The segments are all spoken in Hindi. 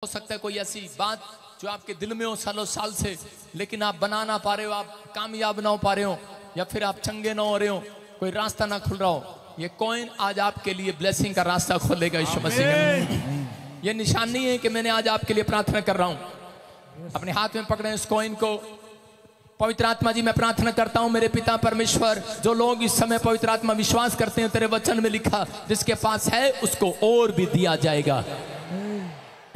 हो सकता है कोई ऐसी बात जो आपके दिल में हो सालों साल से, लेकिन आप बना ना पा रहे हो, आप कामयाब ना हो पा रहे हो, या फिर आप चंगे ना हो रहे हो, कोई रास्ता ना खुल रहा हो। ये कॉइन आज आपके लिए ब्लेसिंग का रास्ता खोलेगा यीशु मसीह के। ये निशान नहीं है कि मैंने आज आपके लिए प्रार्थना कर रहा हूं। अपने हाथ में पकड़े इस कॉइन को। पवित्र आत्मा जी, मैं प्रार्थना करता हूं मेरे पिता परमेश्वर, जो लोग इस समय पवित्र आत्मा विश्वास करते हैं, तेरे वचन में लिखा जिसके पास है उसको और भी दिया जाएगा।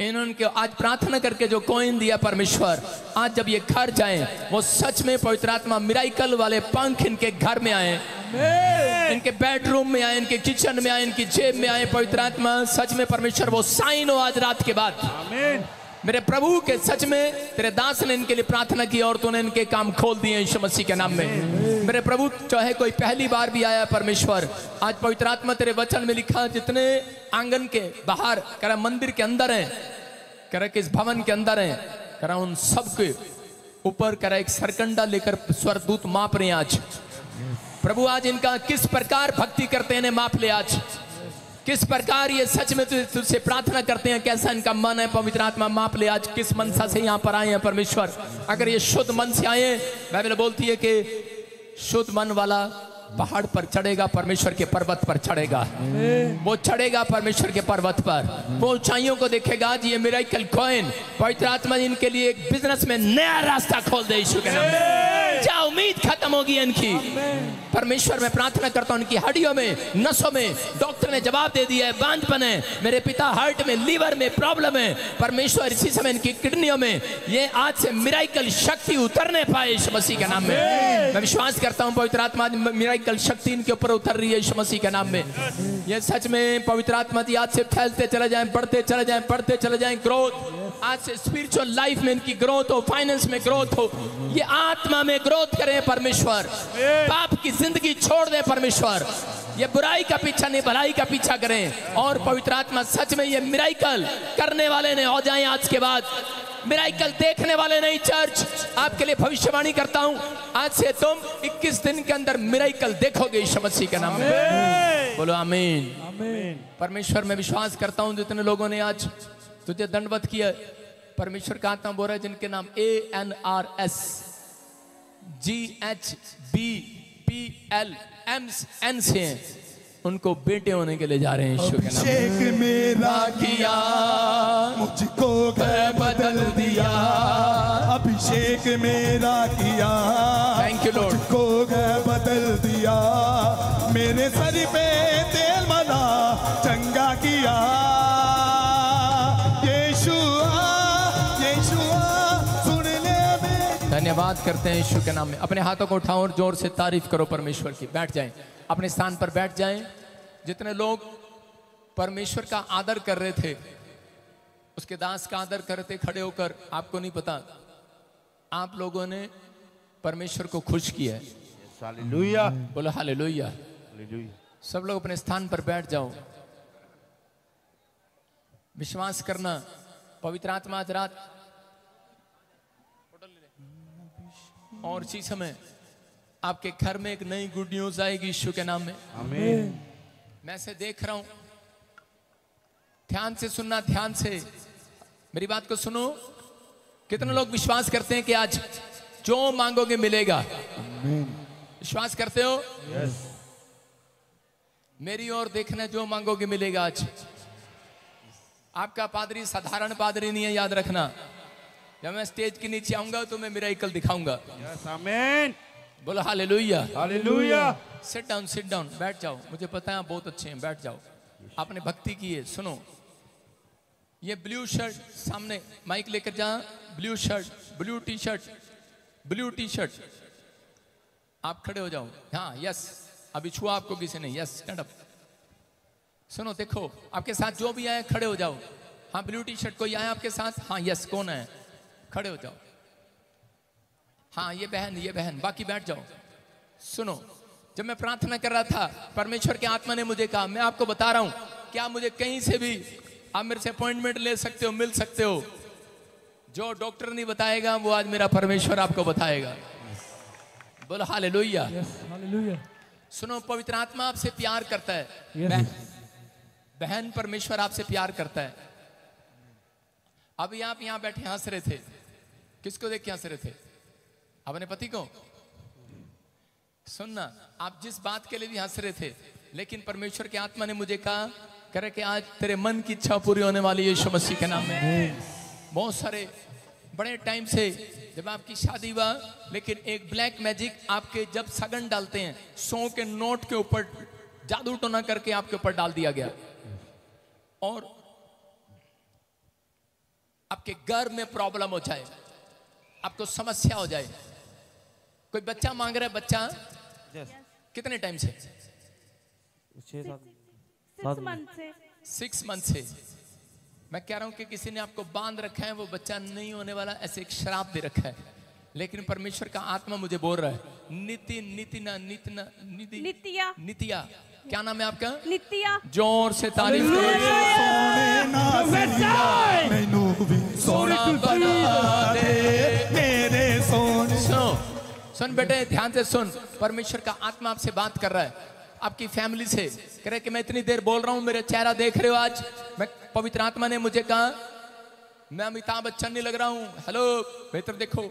इन्होंने आज प्रार्थना करके जो कॉइन दिया परमेश्वर, आज जब ये घर जाएं, वो सच में पवित्र आत्मा मिराइकल वाले पंख इनके घर में आए, इनके बेडरूम में आए, इनके किचन में आए, इनकी जेब में आए। पवित्र आत्मा सच में परमेश्वर वो साइन हो आज रात के बाद। आमीन। मेरे प्रभु के सच में तेरे दास ने इनके लिए प्रार्थना की और तूने इनके काम खोल दिए यीशु मसीह के नाम में। मेरे प्रभु, चाहे कोई पहली बार भी आया परमेश्वर, आज पवित्र आत्मा तेरे वचन में लिखा जितने आंगन के बाहर करा मंदिर के अंदर है, करा किस भवन के अंदर है, करा उन सब के ऊपर करा एक सरकंडा लेकर स्वर्गदूत माप रहे हैं। आज प्रभु आज इनका किस प्रकार भक्ति करते हैं माप ले। आज किस प्रकार ये सच में तुझसे प्रार्थना करते हैं, कैसा इनका मन है, पवित्र आत्मा माप ले। आज किस मनसा से यहाँ पर आए हैं परमेश्वर, अगर ये शुद्ध मन से आए, बाइबल बोलती है कि शुद्ध मन वाला पहाड़ पर चढ़ेगा, परमेश्वर के पर्वत पर चढ़ेगा। वो चढ़ेगा परमेश्वर के पर्वत पर, वो ऊंचाइयों को देखेगा। आज ये मिराइकल कॉइन पवित्र आत्मा इनके लिए एक बिजनेस में नया रास्ता खोल दे यीशु के नाम में। क्या उम्मीद खत्म होगी इनकी। परमेश्वर मैं प्रार्थना करता हूं, इनकी हड्डियों में, नसों में डॉक्टर ने जवाब दे दिया है, बांझपन है। मेरे पिता हार्ट में, लीवर में प्रॉब्लम है परमेश्वर, इसी समय इनकी किडनियों में ये आज से मिराइकल शक्ति उतरने पाए यीशु मसीह के नाम में। मैं विश्वास करता हूं पवित्र आत्मा मिराइकल शक्ति इनके ऊपर उतर रही है यीशु मसीह के नाम में। ये सच में पवित्र आत्मा जी आज से फैलते चले जाएं, बढ़ते चले जाएं, बढ़ते चले जाएं। ग्रोथ आज से स्पिरिचुअल लाइफ में इनकी ग्रोथ हो, फाइनेंस में ग्रोथ हो, ये आत्मा में ग्रोथ करें परमेश्वर। पाप की जिंदगी छोड़ दे परमेश्वर, ये बुराई का पीछा नहीं भलाई का पीछा करें। और पवित्र आत्मा सच में ये मिराइकल करने वाले ने हो जाएं आज के बाद, मिराइकल देखने वाले नहीं। चर्च आपके लिए भविष्यवाणी करता हूं, आज से तुम 21 दिन के अंदर मिराइकल देखोगे यीशु मसीह के नाम में। बोलो आमीन। आमीन। परमेश्वर मैं विश्वास करता हूं जितने लोगों ने आज तुझे दंडवत किया, परमेश्वर का आत्मा बोल रहा है जिनके नाम ANRS GHBPLMN से हैं, उनको बेटे होने के लिए जा रहे हैं यीशु के नाम में। अभिषेक मेरा किया, मुझको बदल दिया। अभिषेक मेरा किया, थैंक यू लॉर्ड, मुझको बदल दिया। मेरे सर पे तेल मला चंगा किया। यीशुआ यीशुआ सुन ले में। धन्यवाद करते हैं यीशु के नाम में। अपने हाथों को उठाओ और जोर से तारीफ करो परमेश्वर की। बैठ जाएं, अपने स्थान पर बैठ जाएं। जितने लोग परमेश्वर का आदर कर रहे थे, उसके दास का आदर कर रहे थे खड़े होकर, आपको नहीं पता आप लोगों ने परमेश्वर को खुश किया है। हालेलुया। बोलो हालेलुया। सब लोग अपने स्थान पर बैठ जाओ। विश्वास करना पवित्र आत्मा आज रात और इसी समय आपके घर में एक नई गुड न्यूज आएगी यीशु के नाम में। आमीन। मैं से देख रहा हूं, ध्यान से सुनना, ध्यान से मेरी बात को सुनो। कितने लोग विश्वास करते हैं कि आज जो मांगोगे मिलेगा? विश्वास करते हो? यस। मेरी ओर देखना, जो मांगोगे मिलेगा आज। आपका पादरी साधारण पादरी नहीं है, याद रखना। जब मैं स्टेज के नीचे आऊंगा तो मैं मिराइकल दिखाऊंगा। यस, आमीन। बोलो hallelujah. Hallelujah. Sit down, sit down, बैठ जाओ। मुझे पता है आप बहुत अच्छे हैं, बैठ जाओ। आपने भक्ति की है। सुनो, ये ब्लू शर्ट सामने माइक लेकर जा, blue shirt, blue T shirt, blue T shirt, आप खड़े हो जाओ। हाँ, यस, अभी छुआ आपको किसी ने? Yes, stand up. सुनो, देखो आपके साथ जो भी आए खड़े हो जाओ। हाँ, ब्लू टी शर्ट कोई आया आपके साथ? हाँ, यस, कौन है? खड़े हो जाओ। हाँ, ये बहन, बाकी बैठ जाओ। सुनो, जब मैं प्रार्थना कर रहा था, परमेश्वर के आत्मा ने मुझे कहा, मैं आपको बता रहा हूं, क्या मुझे कहीं से भी आप मेरे से अपॉइंटमेंट ले सकते हो, मिल सकते हो। जो डॉक्टर नहीं बताएगा वो आज मेरा परमेश्वर आपको बताएगा। बोलो हालेलुया। हालेलुया। सुनो, पवित्र आत्मा आपसे प्यार करता है। बहन, परमेश्वर आपसे प्यार करता है। अभी आप यहाँ बैठे हंस रहे थे, किसको देख के हंस रहे थे? अपने पति को? सुनना, आप जिस बात के लिए भी हंस रहे थे, लेकिन परमेश्वर की आत्मा ने मुझे कहा करे कि आज तेरे मन की इच्छा पूरी होने वाली है यीशु मसीह के नाम में। बहुत सारे बड़े टाइम से जब आपकी शादी हुआ, लेकिन एक ब्लैक मैजिक आपके जब सगन डालते हैं 100 के नोट के ऊपर जादू टोना करके आपके ऊपर डाल दिया गया, और आपके घर में प्रॉब्लम हो जाए, आपको समस्या हो जाए। कोई बच्चा मांग रहा है, बच्चा कितने टाइम से? 6 मंथ से। मैं कह रहा हूं कि किसी ने आपको बांध रखा है, वो बच्चा नहीं होने वाला, ऐसे एक श्राप दे रखा है। लेकिन परमेश्वर का आत्मा मुझे बोल रहा है, नितिया, क्या नाम है आपका? नितिया। जोर से तारीफ सुन बेटे, ध्यान से सुन। परमेश्वर का आत्मा आपसे बात कर रहा है, आपकी फैमिली से कह रहे कि मैं इतनी देर बोल रहा हूं, मेरा चेहरा देख रहे हो आज? मैं पवित्र आत्मा ने मुझे कहा मैं अमिताभ बच्चन नहीं लग रहा हूं। हेलो, बेहतर देखो,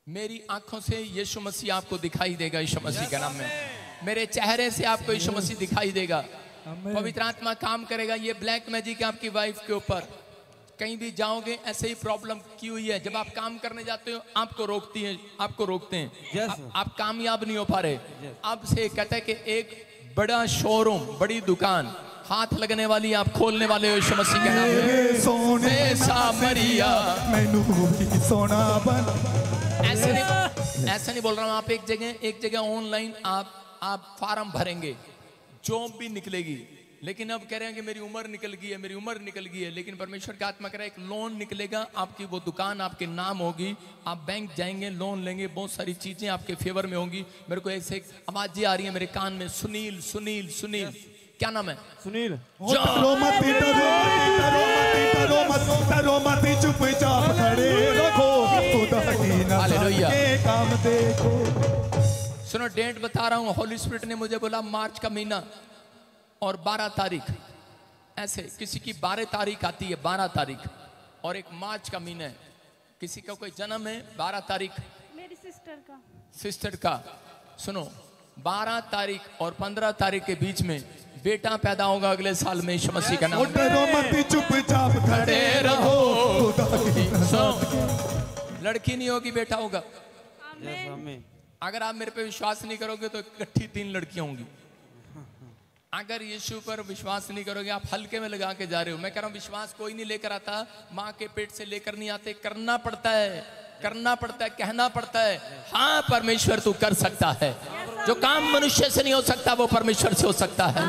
मेरी आंखों से यीशु मसीह आपको दिखाई देगा यीशु मसीह के नाम में। मेरे चेहरे से आपको यीशु मसीह दिखाई देगा। पवित्र आत्मा काम करेगा। ये ब्लैक मैजिक आपकी वाइफ के ऊपर, कहीं भी जाओगे ऐसे ही प्रॉब्लम की हुई है। जब आप काम करने जाते हो आपको रोकती है, आपको रोकते हैं, आप कामयाब नहीं हो पा रहे। अब से कहते हैं कि एक बड़ा शोरूम, बड़ी दुकान हाथ लगने वाली आप खोलने वाले हो यीशु मसीह के नाम में। सोने सा मरिया सोना बन। ऐसे नहीं बोल रहा हूँ। आप एक जगह ऑनलाइन आप फार्म भरेंगे, जॉब भी निकलेगी, लेकिन अब कह रहे हैं कि मेरी उम्र निकल गई है, लेकिन परमेश्वर का आत्मा कह रहा है एक लोन निकलेगा, आपकी वो दुकान आपके नाम होगी, आप बैंक जाएंगे, लोन लेंगे, बहुत सारी चीजें आपके फेवर में होंगी। मेरे को ऐसे आवाजें आ रही है मेरे कान में, सुनील सुनील सुनील, क्या नाम है? सुनील। चुपचाप खड़े रखो, सुनो, डेट बता रहा हूँ। होली स्पिरिट ने मुझे बोला मार्च का महीना और 12 तारीख, ऐसे किसी की 12 तारीख आती है, 12 तारीख, और एक मार्च का महीना है। किसी का कोई जन्म है 12 तारीख, मेरी सिस्टर का। सुनो, 12 तारीख और 15 तारीख के बीच में बेटा पैदा होगा अगले साल में यीशु मसीह का नाम। चुपचाप खड़े रहो। लड़की नहीं होगी, बेटा होगा। अगर आप मेरे पे विश्वास नहीं करोगे तो इकट्ठी 3 लड़कियां होंगी। अगर यीशु पर विश्वास नहीं करोगे, आप हल्के में लगा के जा रहे हो। मैं कह रहा हूँ विश्वास कोई नहीं लेकर आता, माँ के पेट से लेकर नहीं आते, करना पड़ता है, कहना पड़ता है। हाँ, परमेश्वर तू कर सकता है। जो काम मनुष्य से नहीं हो सकता वो परमेश्वर से हो सकता है।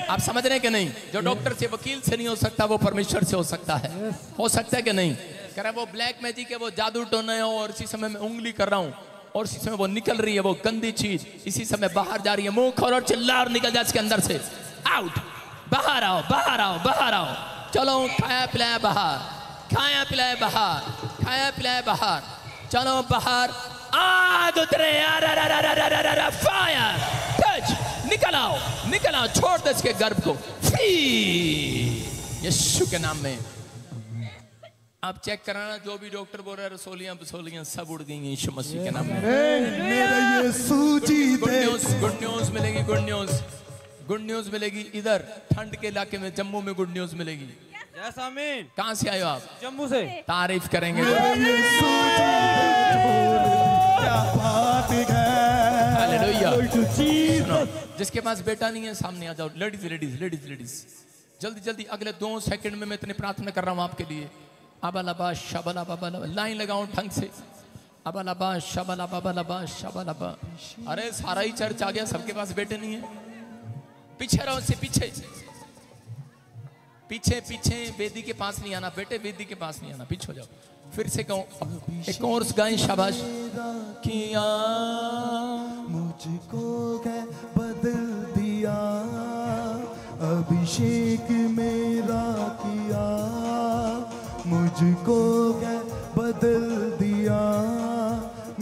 आप समझ रहे हैं कि नहीं? जो डॉक्टर से, वकील से नहीं हो सकता वो परमेश्वर से हो सकता है। हो सकता है कि नहीं? कह रहा वो ब्लैक मैजिक है, वो जादू टोना है, और इसी समय मैं उंगली कर रहा हूँ और इसी समय वो निकल रही है, वो गंदी चीज इसी समय बाहर जा रही है। मुंह खोलो और चिल्ला और निकल जाए इसके अंदर से। आउट, बाहर आओ, बाहर आओ, बाहर आओ। चलो, खाया पिलाया बाहर, खाया पिलाया बाहर, खाया पिलाया बाहर। चलो बाहर, आग उतरे, फायर, टच, निकल आओ, निकल आओ, छोड़ दे इसके गर्भ को यीशु के नाम में। आप चेक कराना, जो भी डॉक्टर बोल रहा है रसोलियां सब उड़ गई यीशु मसीह के नाम में। गुड न्यूज मिलेगी, गुड न्यूज मिलेगी। इधर ठंड के इलाके में, जम्मू में गुड न्यूज मिलेगी। कहाँ से आए हो आप? जम्मू से। तारीफ करेंगे। जिसके पास बेटा नहीं है सामने आ जाओ। लेडीज जल्दी जल्दी, अगले 2 सेकंड में मैं इतनी प्रार्थना कर रहा हूँ आपके लिए। अबलबा शबला बबला, लाइन लगाओ ढंग से। अबलबा शबला बबला शबला। अरे सारा ही चर्च आ गया, सबके पास बेटे नहीं है। पीछे रहो, से पीछे वेदी के पास नहीं आना बेटे, वेदी के पास नहीं आना, पीछे हो जाओ। फिर से कहूँ, एक और गाएं, शाबाश। किया मुझको बदल दिया, अभिषेक मेरा किया, मुझको बदल दिया,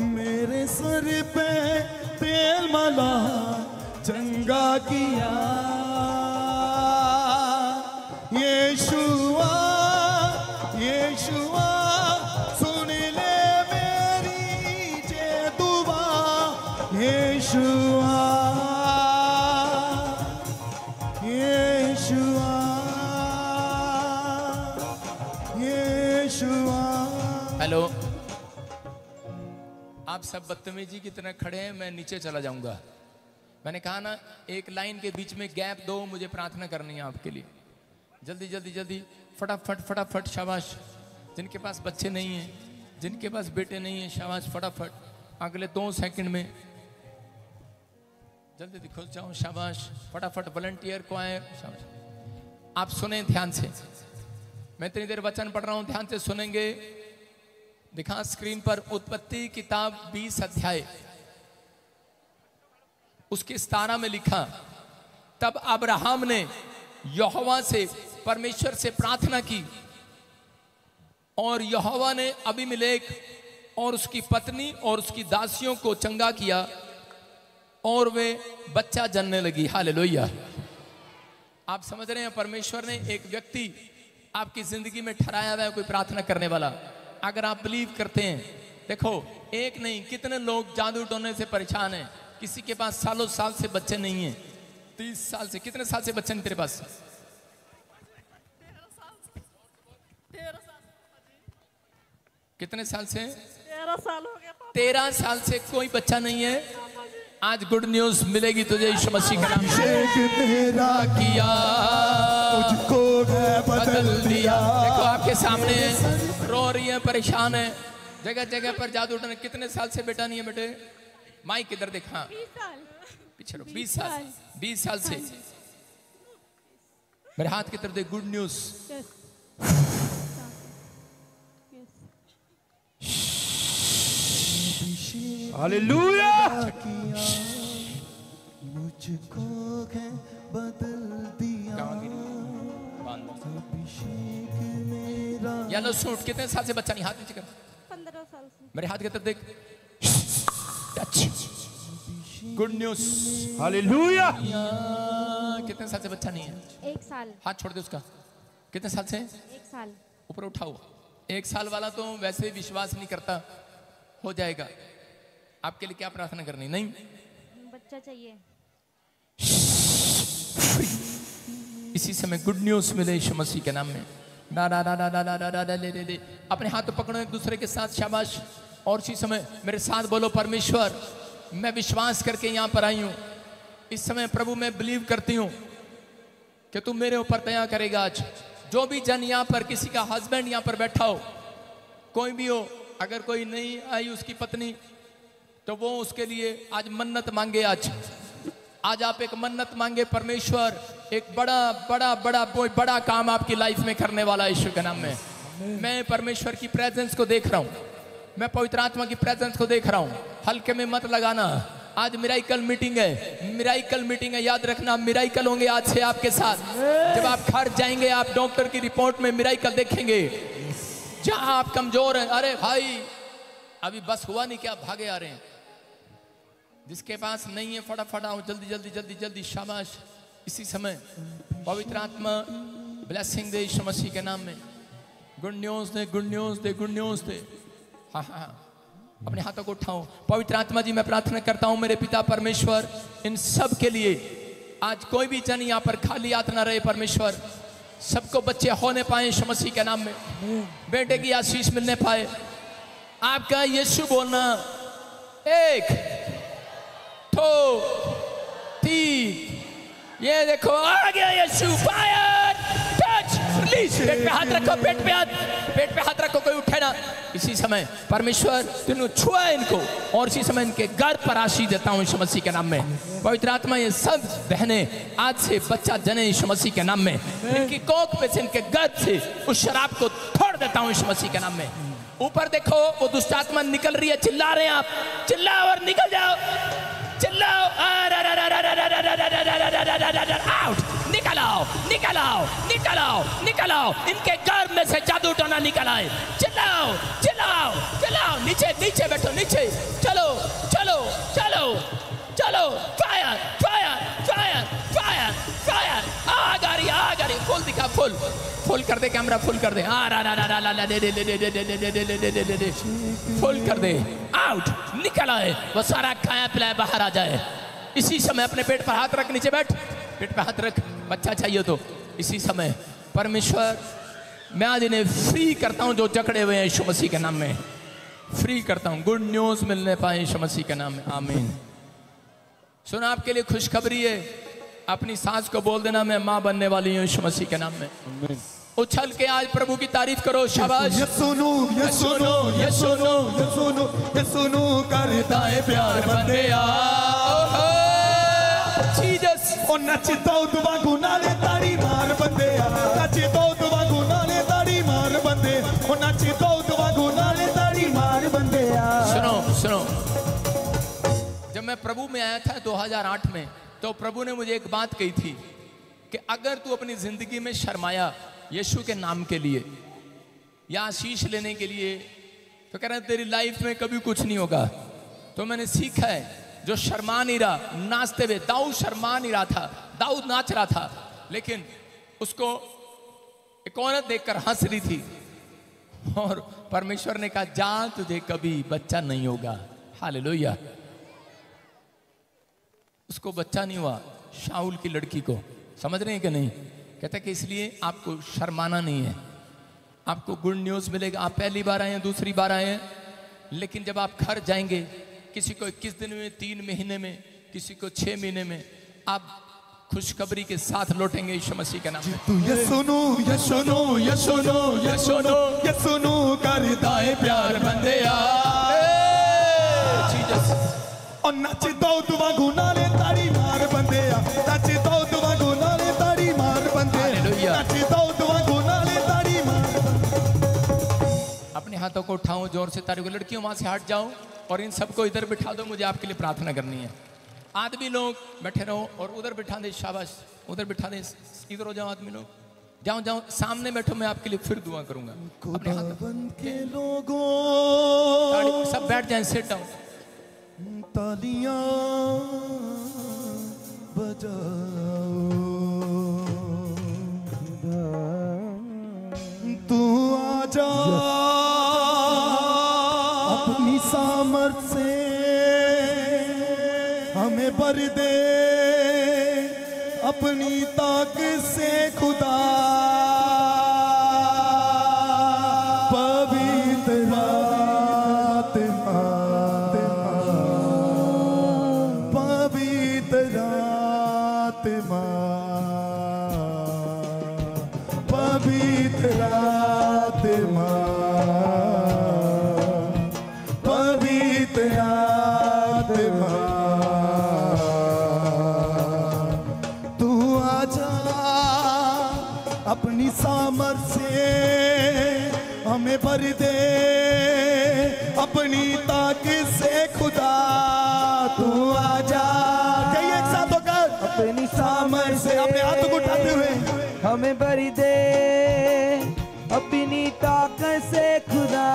मेरे सर पे तेल मला चंगा किया, यीशुआ हेलो, आप सब बदतमीजी की तरह खड़े हैं, मैं नीचे चला जाऊंगा। मैंने कहा ना, एक लाइन के बीच में गैप दो, मुझे प्रार्थना करनी है आपके लिए। जल्दी जल्दी जल्दी, फटाफट फटाफट, शाबाश। जिनके पास बच्चे नहीं हैं, जिनके पास बेटे नहीं हैं, शाबाश, फटाफट अगले 2 सेकंड में जल्दी दिखो जाओ, शाबाश, फटाफट। वॉलंटियर क्वायर, शाबाश। आप सुने ध्यान से, मैं इतनी देर वचन पढ़ रहा हूं, ध्यान से सुनेंगे। दिखा स्क्रीन पर, उत्पत्ति किताब 20 अध्याय उसके 17 में लिखा, तब अब्राहम ने यहोवा से, परमेश्वर से प्रार्थना की और यहोवा ने अबीमेलेक और उसकी पत्नी और उसकी दासियों को चंगा किया और वे बच्चा जनने लगी। हालेलुया। आप समझ रहे हैं, परमेश्वर ने एक व्यक्ति आपकी जिंदगी में ठहराया हुआ है, कोई प्रार्थना करने वाला। अगर आप बिलीव करते हैं, देखो एक नहीं कितने लोग जादू टोने से परेशान हैं। किसी के पास सालों साल से बच्चे नहीं हैं, 30 साल से। कितने साल से बच्चे नहीं तेरे पास? 13 साल। कितने साल से? 13 साल हो गया। 13 साल से कोई बच्चा नहीं है। आज गुड न्यूज मिलेगी तुझे यीशु मसीह के नाम से। मेरा किया मुझको बदल दिया। देखो आपके सामने रो रही है, परेशान है, जगह जगह पर जादू टोने। कितने साल से बेटा नहीं है बेटे? माइक किधर देखा? 20 साल। पीछे 20 साल। 20 साल से। मेरे हाथ की तरफ देख, गुड न्यूज। हालेलुया। मुझको है बदल दिया। Yellow suit. कितने साल से बच्चा नहीं? हाथ नीचे कर। 15 साल से। मेरे हाथ की तरफ देख। Good news. हालेलुया। कितने साल से बच्चा नहीं है? 1 साल। हाथ छोड़ दे उसका। कितने साल से? 1 साल। ऊपर उठाओ। 1 साल वाला तो वैसे ही विश्वास नहीं करता, हो जाएगा। आपके लिए क्या प्रार्थना करनी? नहीं, बच्चा चाहिए। इसी समय गुड न्यूज मिले यीशु मसीह के नाम में। डा डा डा डा डा डा डा डा ले ले ले। अपने हाथ पकड़ो एक दूसरे के साथ, शाबाश। और इसी समय मेरे साथ बोलो, परमेश्वर मैं विश्वास करके यहाँ पर आई हूँ। इस समय प्रभु मैं बिलीव करती हूँ कि तू मेरे ऊपर दया करेगा। आज जो भी जन यहाँ पर, किसी का हस्बैंड यहाँ पर बैठा हो, कोई भी हो, अगर कोई नहीं आई उसकी पत्नी, तो वो उसके लिए आज मन्नत मांगे। आज आप एक मन्नत मांगे। परमेश्वर एक बड़ा बड़ा बड़ा बड़ा काम आपकी लाइफ में करने वाला है यीशु के नाम में। मैं परमेश्वर की प्रेजेंस को देख रहा हूँ, मैं पवित्र आत्मा की प्रेजेंस को देख रहा हूँ। हल्के में मत लगाना। आज मिराइकल मीटिंग है, मिराइकल मीटिंग है। याद रखना, मिराइकल होंगे आज से आपके साथ। जब आप घर जाएंगे, आप डॉक्टर की रिपोर्ट में मिराइकल देखेंगे। जहां आप कमजोर हैं, अरे भाई अभी बस हुआ नहीं क्या, भागे आ रहे हैं। जिसके पास नहीं है फटाफट आओ, जल्दी जल्दी जल्दी जल्दी, शाबाश। इसी समय पवित्र आत्मा ब्लेसिंग दे यीशु मसीह के नाम में। गुड न्यूज दे, गुड न्यूज दे, गुड न्यूज दे। हाँ हाँ, अपने हाथों को उठाओ। पवित्र आत्मा जी, मैं प्रार्थना करता हूँ मेरे पिता परमेश्वर, इन सब के लिए आज कोई भी जन यहाँ पर खाली हाथ ना रहे। परमेश्वर सबको बच्चे होने पाए यीशु मसीह के नाम में, बेटे की आशीष मिलने पाए। आपका यीशु बोलना, 1 2 3। ये देखो आ गया यीशु। Fire, touch, release. पेट पे हाथ रखो, पेट पे हाथ रखो, कोई उठे ना। इसी समय परमेश्वर तूने छुआ इनको और इसी समय इनके घर पर आशीष देता हूँ यीशु मसीह के नाम में। पवित्र आत्मा ये सब बहनें आज से बच्चा जने यीशु मसीह के नाम में। इनकी कोख पे से, इनके गर्भ से उस शराब को छोड़ देता हूँ यीशु मसीह के नाम में। ऊपर देखो वो दुष्ट आत्मा निकल रही है। चिल्ला रहे हैं आप, चिल्लाओ और निकल जाओ, चिल्लाओ। आउट, निकल आओ, निकल आओ, निकल आओ, निकल आओ। इनके गर्भ में से जादू टोना निकल आए। चिल्लाओ, चिल्लाओ, चिल्लाओ। नीचे नीचे बैठो, नीचे चलो, चलो, चलो, चलो। Fire, fire, fire, fire, fire. आग आ रही, आग आ रही। फुल दिखा, फुल फुल कर दे, कैमरा फुल कर दे। फुल कर दे। आउट, निकल आए। वो सारा खाया पिलाया बाहर आ जाए। इसी समय अपने पेट पर हाथ रख, नीचे बैठ, पेट पर हाथ रख। बच्चा चाहिए तो इसी समय परमेश्वर मैं आज इन्हें फ्री करता हूं जो जकड़े हुए हैं यीशु मसीह के नाम में फ्री करता हूं। गुड न्यूज मिलने पाए यीशु मसीह के नाम में, आमीन। सुना, आपके लिए खुशखबरी है। अपनी सास को बोल देना मैं मां बनने वाली हूं यीशु मसीह के नाम में। उछल के आज प्रभु की तारीफ करो, शाबाश। ये सुनो ये सुनो ये सुनो ये सुनो ये सुनो करता है प्यार बंदे ओ नच तो दुआ गुनाले ताड़ी मार बंदे नच तो दुआ गुनाले ताड़ी मार बंदे ओ नच तो दुआ गुनाले ताड़ी मार बंदे। सुनो सुनो, जब मैं प्रभु में आया था 2008 में, तो प्रभु ने मुझे एक बात कही थी कि अगर तू अपनी जिंदगी में शर्माया यीशु के नाम के लिए या आशीष लेने के लिए, तो कह रहे हैं तेरी लाइफ में कभी कुछ नहीं होगा। तो मैंने सीखा है, जो शर्मा नहीं रहा नाचते हुए, दाऊद शर्मा नहीं रहा था, दाऊद नाच रहा था, लेकिन उसको एक औरत देखकर हंस रही थी और परमेश्वर ने कहा जा तुझे कभी बच्चा नहीं होगा। हालेलुया। उसको बच्चा नहीं हुआ, शाऊल की लड़की को। समझ रहे हैं कि नहीं? कहता है कि इसलिए आपको शर्माना नहीं है, आपको गुड न्यूज मिलेगा। आप पहली बार आए हैं, दूसरी बार आए हैं, लेकिन जब आप घर जाएंगे, किसी को 21 दिन में, 3 महीने में, किसी को 6 महीने में, आप खुशखबरी के साथ लौटेंगे यीशु मसीह के नाम में। ये सुनो ये सुनो ये सुनो ये सुनो ये सुनो करता है प्यार बंदे और नच दो दुआ गुनाले ताड़ी मार बंदे नच दो दुआ गुनाले ताड़ी मार बंदे नच दो दुआ गुनाले ताड़ी मार। अपने हाथों को उठाओ, जोर से तारीफ। लड़कियों वहां से हट जाओ और इन सबको इधर बिठा दो, मुझे आपके लिए प्रार्थना करनी है। आदमी लोग बैठे रहो और उधर बिठा दे, शाबाश, उधर बिठा दे। इधर हो जाओ आदमी लोग, जाओ जाओ सामने बैठो, मैं आपके लिए फिर दुआ करूंगा। अपने हाथ के लोगों सब बैठ जाएं, सिट डाउन। तालियां बजाओ, तू आजा अपनी सामर्थ से हमें भर दे, अपनी ताकत से खुदा पवित्र आत्मा पवित्र आत्मा पवित्र आत्मा पवित्र आत्मा तू आजा अपनी सामर्थ से हमें भर दे, अपनी ताकत से खुदा तू आजा। कहिए एक साथ होकर अपनी सामर्थ से अपने हाथों को उठाते हुए हमें भर दे, अपनी ताकत से खुदा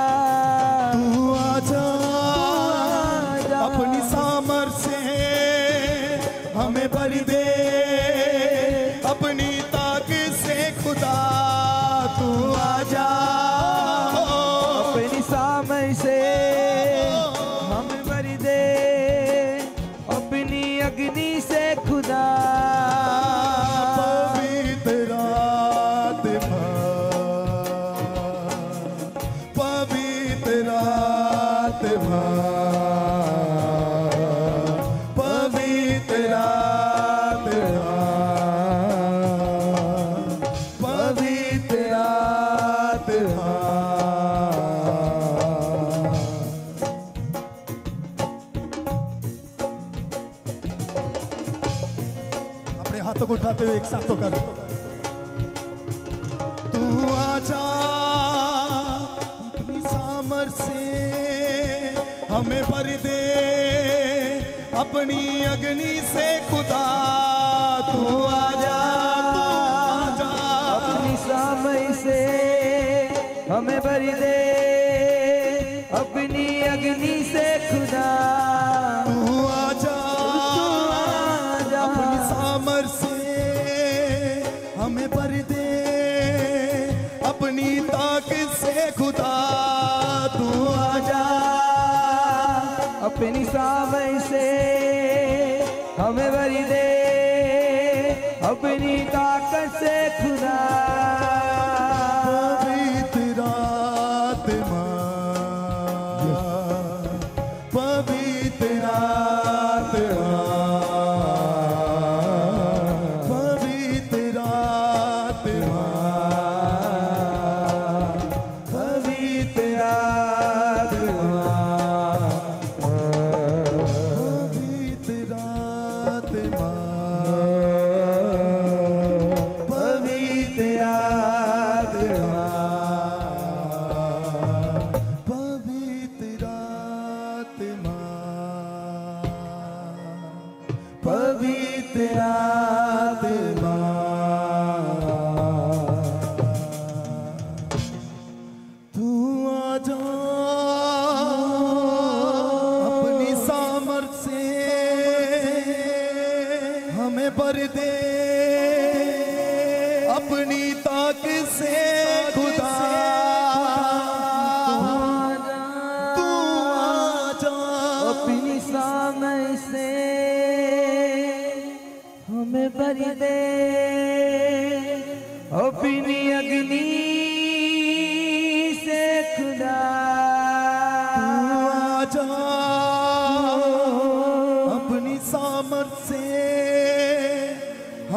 तू आजा अपनी सामर्थ से हमें भर दे, अपनी ताकत से खुदा तू आजा अपनी सामर्थ से हमें भर दे, अपनी अग्नि से खुदा पवित्र आत्मा पवित्र आत्मा पवित्र आत्मा पवित्र आत्मा। अपने हाथों को उठाते हुए एक साथ होकर तू आजा अपनी सामर्थ से हमें भर दे, अपनी अग्नि से खुदा तू आजा अपनी सामर्थ से हमें भर दे, अपनी अग्नि से खुदा तू आजा अपनी सामर्थ से हमें भर दे, अपनी ताकत से खुदा तू आजा अपनी सामर्थ से हमें भर दे, अपनी ताकत से खुदा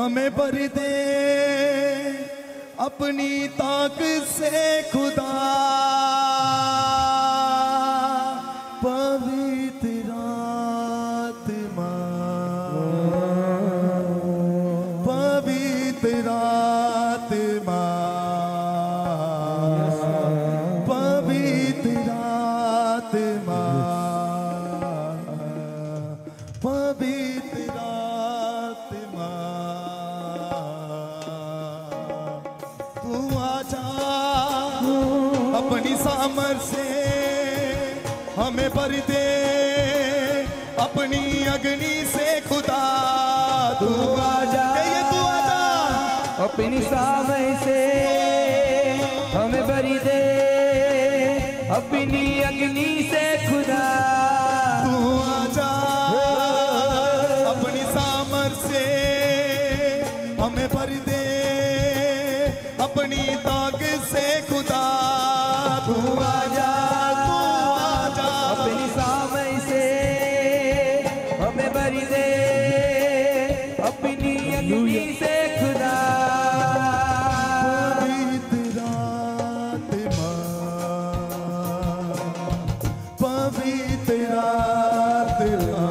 हमें भर दे अपनी ताक से खुदा, पवित्र आत्मा, पवित्र आत्मा, पवित्र आत्मा, पवित्र आत्मा, तू आजा अपनी सामर्थ से हमें भर दे अपनी अग्नि से खुदा, तू आजा, तू आजा अपनी सामर्थ से हमें भर दे अपनी अग्नि से खुदा, तू आजा अपनी सामर्थ से हमें भर दे अपनी ताक से खुदा, तू आजा, तू आजा अपनी सामर्थ से हमें भर दे अपनी अग्नि से खुदा, पवित्र आत्मा, पवित्र आत्मा,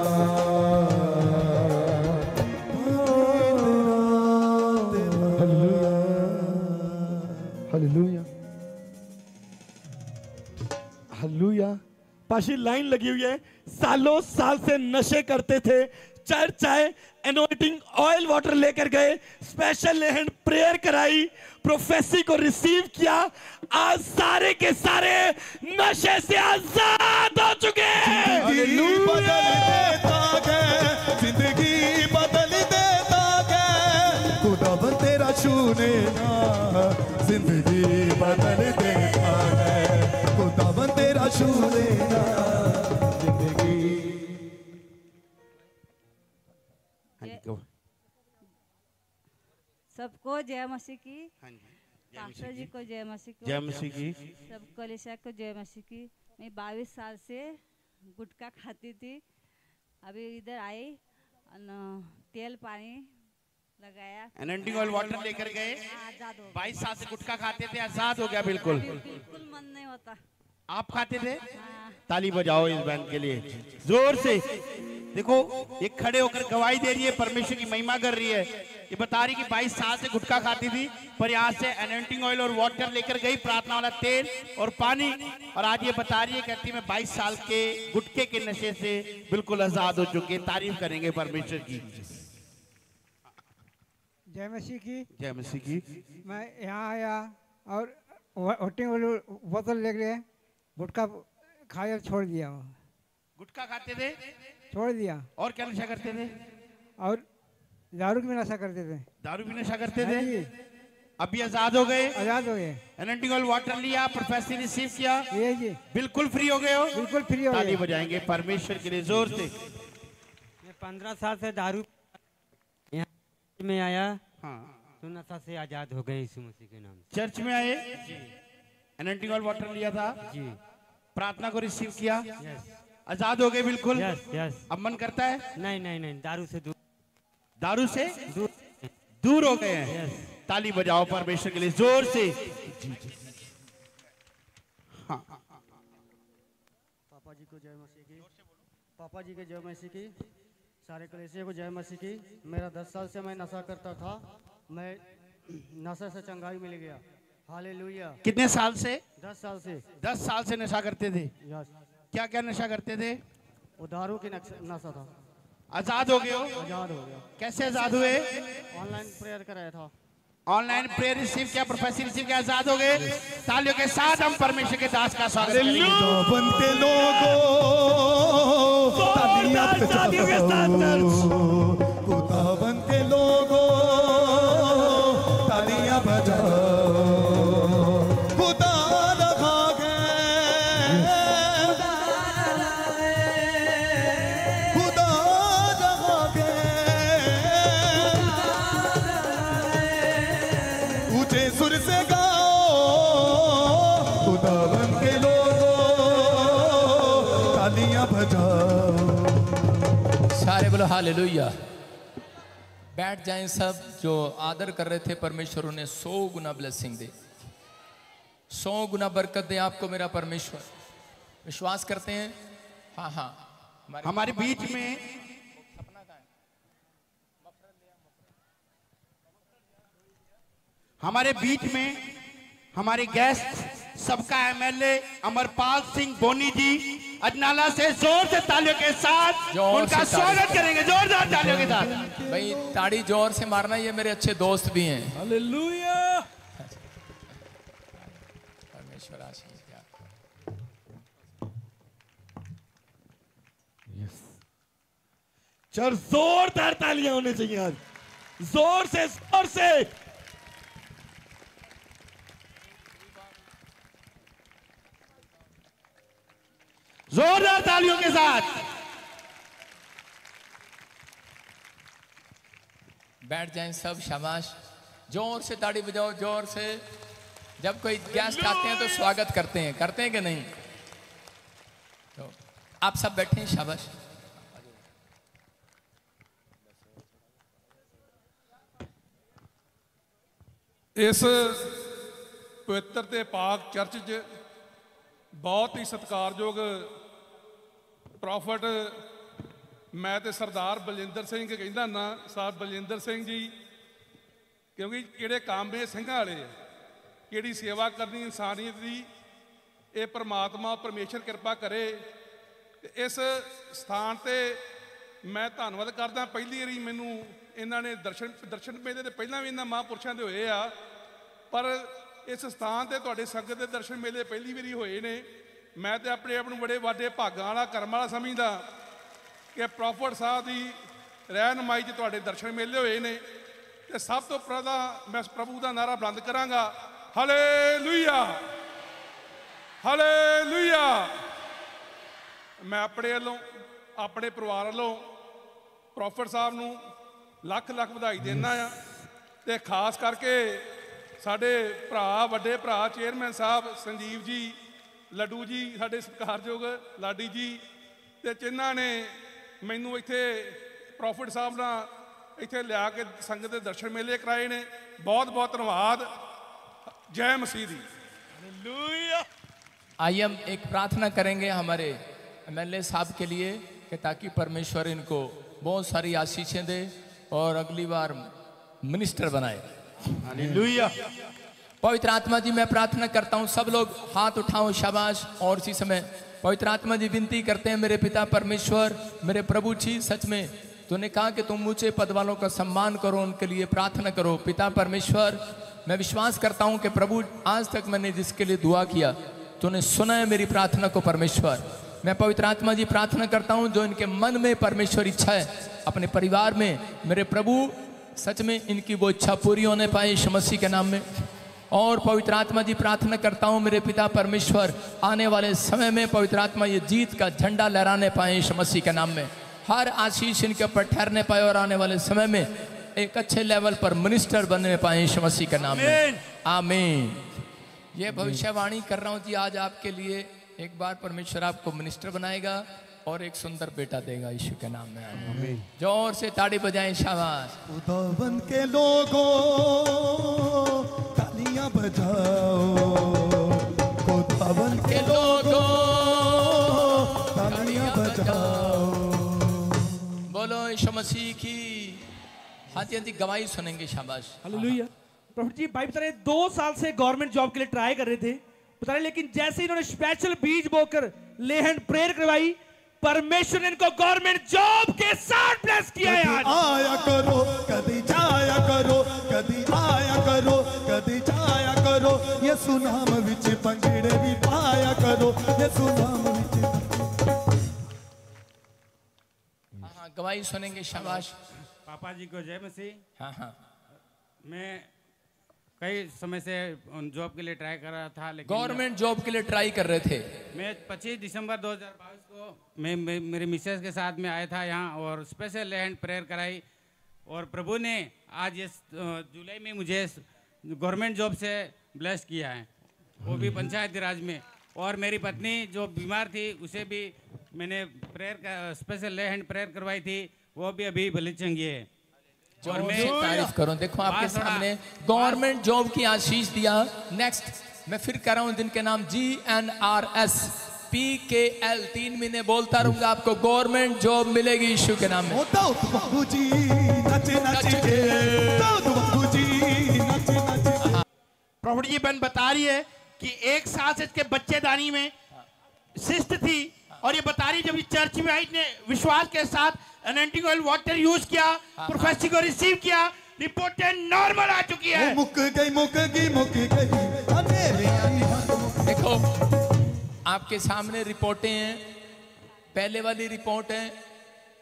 हालेलुया हालेलुया। पाशी लाइन लगी हुई है, सालों साल से नशे करते थे, चर्च आए, एनोइंटिंग ऑयल वाटर लेकर गए, स्पेशल हैंड प्रेयर कराई, प्रोफेसी को रिसीव किया, आज सारे के सारे नशे से आजाद हो चुके हैं। जिंदगी बदल देता है, जिंदगी बदल देता है, खुदा तेरा छूने ना, जिंदगी बदल देता है, खुदा तेरा छूने ना, जिंदगी। सबको जय मसीह की, पास्टर जी को जय मसीह की, जय मसीह की, सब कलीसिया को जय मसीह की। मैं 22 साल से गुटखा खाती थी, अभी इधर आई, तेल पानी लगाया, एनोइंटिंग ऑयल वाटर लेकर गए, आजाद हो गया। 22 साल से गुटखा खाते थे, आजाद हो गया बिल्कुल। बिल्कुल मन नहीं होता। आप खाते थे? हाँ। ताली बजाओ इस बैंड के लिए जोर से। देखो ये खड़े होकर गवाही दे रही है, परमेश्वर की महिमा कर रही है। ये बता रही कि 22 साल से गुटखा खाती थी, पर यहाँ से एनोइंटिंग ऑयल और वाटर लेकर गई, प्रार्थना वाला तेल और पानी, और आज ये बता रही है, कहती मैं 22 साल के गुटखे के नशे से बिल्कुल आजाद हो चुके। तारीफ करेंगे परमेश्वर की। जय मसीह की, जय मसीह की। मैं यहाँ आया और होटिंग वाली बोतल ले गए, गुटखा खाया छोड़ दिया, गुटखा खाते थे, छोड़ दिया। और क्या नशा करते थे? और दारू की नशा करते थे। दारू भी नशा करते थे। हाँ जी। अभी आजाद हो गए, आजाद हो गए। एनोइंटिंग ऑयल वाटर लिया, प्रोफेसी रिसीव किया, ये जी बिल्कुल फ्री हो गए हो। बिल्कुल फ्री हो ताली गए। बजाएंगे परमेश्वर के लिए जोर से। मैं 15 साल से दारू यहाँ में आया, हाँ, तो नशा से आजाद हो गए यीशु मसीह के नाम से। चर्च में आए, एनोइंटिंग ऑयल वाटर लिया था जी, प्रार्थना को रिसीव किया, यस आजाद हो गए बिल्कुल। Yes yes. अब मन करता है नहीं नहीं नहीं, दारू से दूर दारू से दूर। दूर हो गए हैं। यस। ताली बजाओ परमेश्वर के लिए जोर से। हाँ, पापा जी को जय मसीह की, पापा जी के जय मसीह की, सारे कलीसिया को जय मसीह की। मेरा 10 साल से मैं नशा करता था, मैं नशे से चंगाई मिल गया। हालेलुया। कितने साल से? 10 साल से। 10 साल से नशा करते थे। यस। क्या क्या नशा करते थे? वो दारू की नशा था। आजाद हो गए हो? आजाद हो गया। कैसे आजाद हुए? ऑनलाइन प्रेयर कराया था। ऑनलाइन प्रेयर रिसीव किया, प्रोफेसी रिसीव किया, आजाद हो गए। तालियों के साथ हम परमेश्वर के दास का स्वागत करेंगे। खुदावन के लोगों तालियां बजाओ, खुदावन के लोगों तालियां बजाओ, खुदा रखा गया, खुदा रखा गया, ऊंचे सुर से गाओ, खुदावन के लोगों तालियां बजाओ। सारे बोलो हालेलुया। बैठ जाएं सब। जो आदर कर रहे थे परमेश्वर उन्हें 100 गुना ब्लेसिंग दे, 100 गुना बरकत दे आपको मेरा परमेश्वर। विश्वास करते हैं? हाँ हाँ। हमारे बीच में हमारे गेस्ट सबका एमएलए अमरपाल सिंह बोनी जी अजनाला से जोर से तालियों के साथ उनका स्वागत करेंगे, जोरदार तालियों के साथ। भाई ताड़ी जोर से मारना, ये मेरे अच्छे दोस्त भी हैं। हालेलुया। परमेश्वर आशीष दे आपको। चल जोरदार तालियां होने चाहिए आज, जोर से जोर से। जोरदार तालियों के साथ बैठ जाएं सब, शाबाश। जोर से ताड़ी बजाओ, जोर से। जब कोई गेस्ट आते हैं तो स्वागत करते हैं कि नहीं? तो आप सब बैठे हैं, शाबाश। इस पवित्र ते पाक चर्च च बहुत ही सत्कारयोग प्रॉफिट मैं ते सरदार बलजिंदर सिंह कहंदा ना, साहब बलजिंदर सिंह जी, क्योंकि किहड़े काम ने सिंघां वाले है, किहड़ी सेवा करनी इंसानियत की, ये परमात्मा परमेश्वर कृपा करे। इस स्थान ते मैं धन्नवाद करदा। पहली वारी मैनू इन्हां ने दर्शन मेले ते पहलां भी इन्हां महापुरुषां दे होए आ, पर इस स्थान ते तुहाडे संगत दे दर्शन मेले पहली वारी होए ने। मैं तो अपने आप नूं बड़े वाडे भागां वाला कर्म वाला समझदा कि प्रॉफिट साहब की रहनुमाई च तुहाडे दर्शन मेले होए ने। ते सब तो पहला मैं प्रभु का नारा बुलंद करांगा, हालेलुया हालेलुया। मैं अपने वालों अपने परिवार वालों प्रॉफिट साहब नूं लख लख बधाई देना आ। ते खास करके साडे भरा वड्डे भरा चेयरमैन साहब संजीव जी, लड्डू जी, साडे सत्कारयोग लाडी जी, ते जिन्हां ने मैनू इत्थे प्रॉफिट साहब नाल इत्थे लिया के संगत दे दर्शन मेले कराए ने। बहुत बहुत धन्यवाद। जय मसीह दी। हालेलुया। आइए हम एक प्रार्थना करेंगे हमारे एमएलए साहब के लिए कि ताकि परमेश्वर इनको बहुत सारी आशीषें दे और अगली बार मिनिस्टर बनाए। हालेलुया। पवित्र आत्मा जी, मैं प्रार्थना करता हूँ, सब लोग हाथ उठाओ, शाबाश। और इसी समय पवित्र आत्मा जी विनती करते हैं, मेरे पिता परमेश्वर, मेरे प्रभु जी, सच में तूने कहा कि तुम ऊंचे पद वालों का सम्मान करो, उनके लिए प्रार्थना करो। पिता परमेश्वर, मैं विश्वास करता हूँ कि प्रभु आज तक मैंने जिसके लिए दुआ किया तूने सुना है मेरी प्रार्थना को परमेश्वर। मैं पवित्र आत्मा जी प्रार्थना करता हूँ जो इनके मन में परमेश्वर इच्छा है अपने परिवार में, मेरे प्रभु सच में इनकी वो इच्छा पूरी होने पाए यीशु मसीह के नाम में। और पवित्र आत्मा जी प्रार्थना करता हूँ मेरे पिता परमेश्वर, आने वाले समय में पवित्र आत्मा ये जीत का झंडा लहराने पाए यीशु मसीह के नाम में, हर आशीष इनके ऊपर ठहरने पाए और आने वाले समय में एक अच्छे लेवल पर मिनिस्टर बनने पाए यीशु मसीह के नाम में। आमीन। ये भविष्यवाणी कर रहा हूँ जी आज आपके लिए। एक बार परमेश्वर आपको मिनिस्टर बनाएगा और एक सुंदर बेटा देगा यीशु के नाम में। आमीन। जोर से ताड़ी बजाएं, शाबाश। खुदावन के लोगों तालियां बजाओ, खुदावन के लोगों तालियां बजाओ। बोलो यीशु मसीह की। हाँ जी, हाँ जी, गवाही सुनेंगे, शाबाश। हालेलुया। प्रभु जी, भाई बता रहे 2 साल से गवर्नमेंट जॉब के लिए ट्राई कर रहे थे, बता रहे, लेकिन जैसे इन्होंने स्पेशल बीज बोकर लेहन प्रेयर करवाई, परमेश्वर ने इनको गवर्नमेंट जॉब के साथ ब्लेस किया है। आज आया करो कदी जाया करो, कदी आया करो कदी जाया करो, ये सुनाम विच पंगड़े भी पाया करो, ये सुनाम विच। हाँ, गवाही सुनेंगे, शाबाश। पापा जी को जय मसीह। हाँ हाँ। मैं कई समय से जॉब के लिए ट्राई कर रहा था, लेकिन गवर्नमेंट जॉब के लिए ट्राई कर रहे थे। मैं 25 दिसंबर 2022 को मैं मेरी मिसेस के साथ में आया था यहाँ और स्पेशल हैंड प्रेयर कराई, और प्रभु ने आज इस जुलाई में मुझे गवर्नमेंट जॉब से ब्लेस किया है, वो भी पंचायती राज में। और मेरी पत्नी जो बीमार थी उसे भी मैंने प्रेयर का स्पेशल हैंड प्रेयर करवाई थी, वो भी अभी भली चंगी है। और मैं तारीफ करो। देखो आपके सामने गवर्नमेंट जॉब की आशीष दिया। नेक्स्ट मैं फिर कह रहा हूं जिनके नाम GNRS PKL 3 महीने बोलता रहूंगा, आपको गवर्नमेंट जॉब मिलेगी यीशु के नाम में। प्रॉफिट जी बहन बता रही है कि 1 साल से इसके बच्चेदानी में सिस्ट थी, और ये बता रही जब ये चर्च में आई ने विश्वास के साथ एनॉइंटिंग ऑयल वाटर यूज किया, प्रोफेसी को रिसीव किया, रिपोर्टें नॉर्मल आ चुकी है। मुक गई। देखो आपके सामने रिपोर्टें हैं, पहले वाली रिपोर्ट है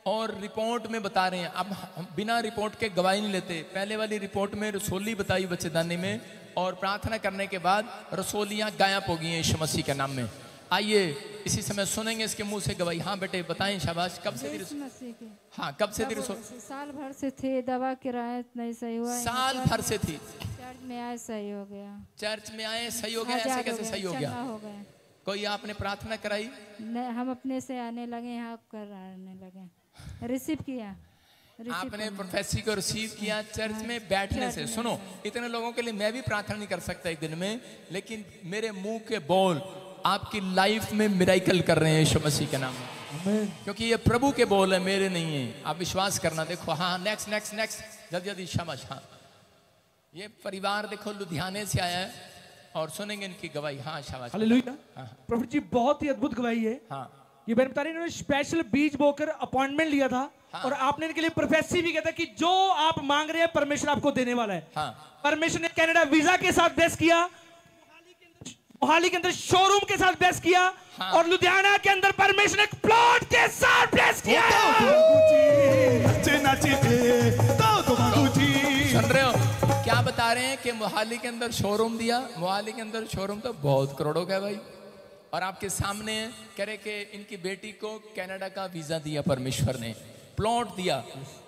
और रिपोर्ट में बता रहे हैं। अब हम बिना रिपोर्ट के गवाही नहीं लेते। पहले वाली रिपोर्ट में रसोली बताई बच्चेदानी में, और प्रार्थना करने के बाद रसोलियां गायब हो गई हैं यीशु मसीह के नाम में। आइए इसी समय सुनेंगे इसके मुंह से गवाही। हाँ बेटे बताएं, शाबाश। कब से थी? हाँ कब से थी रसोली? साल भर से थी, दवा किराया नहीं सही हुआ। साल भर से थी, चर्च में आए सही हो गया। चर्च में आए सही हो गया। ऐसे कैसे सही हो गया? कोई आपने प्रार्थना कराई? नहीं, हम अपने से आने लगे, यहाँ कर आने लगे, रिसीव किया। आपने प्रोफेसी को रिसीव किया चर्च में बैठने से। सुनो, इतने लोगों के लिए मैं भी प्रार्थना नहीं कर सकता एक दिन में, लेकिन मेरे मुंह के बोल आपकी लाइफ में मिराइकल कर रहे हैं यीशु मसीह के नाम में, क्योंकि ये प्रभु के बोल है, मेरे नहीं है। आप विश्वास करना। देखो हाँ नेक्स्ट नेक्स्ट नेक्स्ट जल्दी जल्दी शाबाश। हाँ ये परिवार देखो लुधियाने से आया है और सुनेंगे इनकी गवाही। हाँ शाबाश। हालेलुया। प्रॉफिट जी बहुत ही अद्भुत गवाही है। हाँ ये बहन बता रही इन्होंने स्पेशल बीज बोकर अपॉइंटमेंट लिया था। हाँ। और आपने इनके लिए प्रोफेसी भी किया था कि जो आप मांग रहे हैं परमेश्वर आपको देने वाला है। हाँ। परमेश्वर ने कनाडा वीजा के साथ बेस किया, मोहाली के अंदर शोरूम के साथ बेस किया। हाँ। और लुधियाना के अंदर परमेश्वर ने प्लॉट के साथ बेस किया। सुन रहे हो क्या बता रहे हैं कि मोहाली के अंदर शोरूम दिया। मोहाली के अंदर शोरूम तो बहुत करोड़ों का है भाई। और आपके सामने कह रहे कि इनकी बेटी को कनाडा का वीजा दिया परमेश्वर ने, प्लॉट दिया।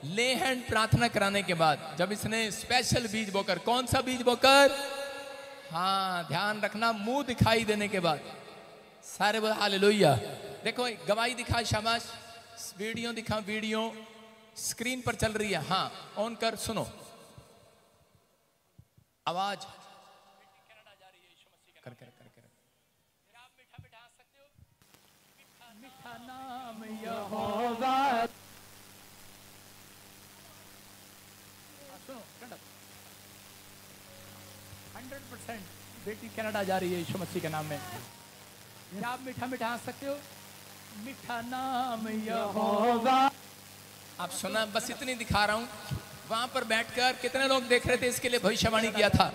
ले हैंड प्रार्थना कराने के बाद जब इसने स्पेशल बीज बोकर, कौन सा बीज बोकर? हाँ ध्यान रखना, मुंह दिखाई देने के बाद सारे बोल हालेलुया। देखो गवाही दिखा, शाबाश। वीडियो दिखा, वीडियो स्क्रीन पर चल रही है। हाँ ऑन कर, सुनो आवाज। कर कर कर कर आप मीठा मीठा हंस सकते हो। मीठा नाम यहोवा। सुनो 100% बेटी कनाडा जा रही है यीशु मसीह के नाम में। क्या आप मीठा मीठा हंस सकते हो? मीठा नाम यहोवा। आप सुना, बस इतनी दिखा रहा हूं। वहां पर बैठकर कितने लोग देख रहे थे, इसके लिए भविष्यवाणी किया था।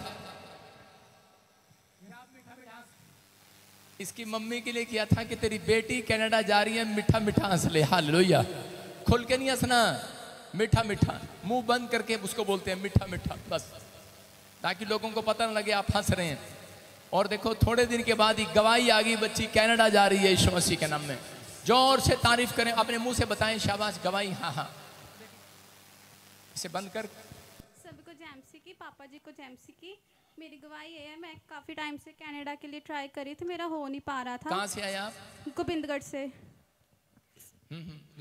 इसकी मम्मी के लिए किया था कि तेरी बेटी कनाडा जा रही है, मीठा मीठा हंस ले। हालेलुया। खुल के नहीं हंसना, मीठा मीठा, मुंह बंद करके उसको बोलते हैं मीठा मीठा, बस ताकि लोगों को पता न लगे आप हंस रहे हैं। और देखो थोड़े दिन के बाद ही गवाही आ गई, बच्ची कनाडा जा रही है यीशु मसीह के नाम में। जोर से तारीफ करें, अपने मुंह से बताएं शाबाश गवाही। हाँ हाँ इसे बंद कर। सबको जैमसी की, पापा जी को जैमसी की। मेरी गवाही ये है, मैं काफ़ी टाइम से कनाडा के लिए ट्राई करी थी, मेरा हो नहीं पा रहा था। कहाँ से आए आप? गोविंदगढ़ से।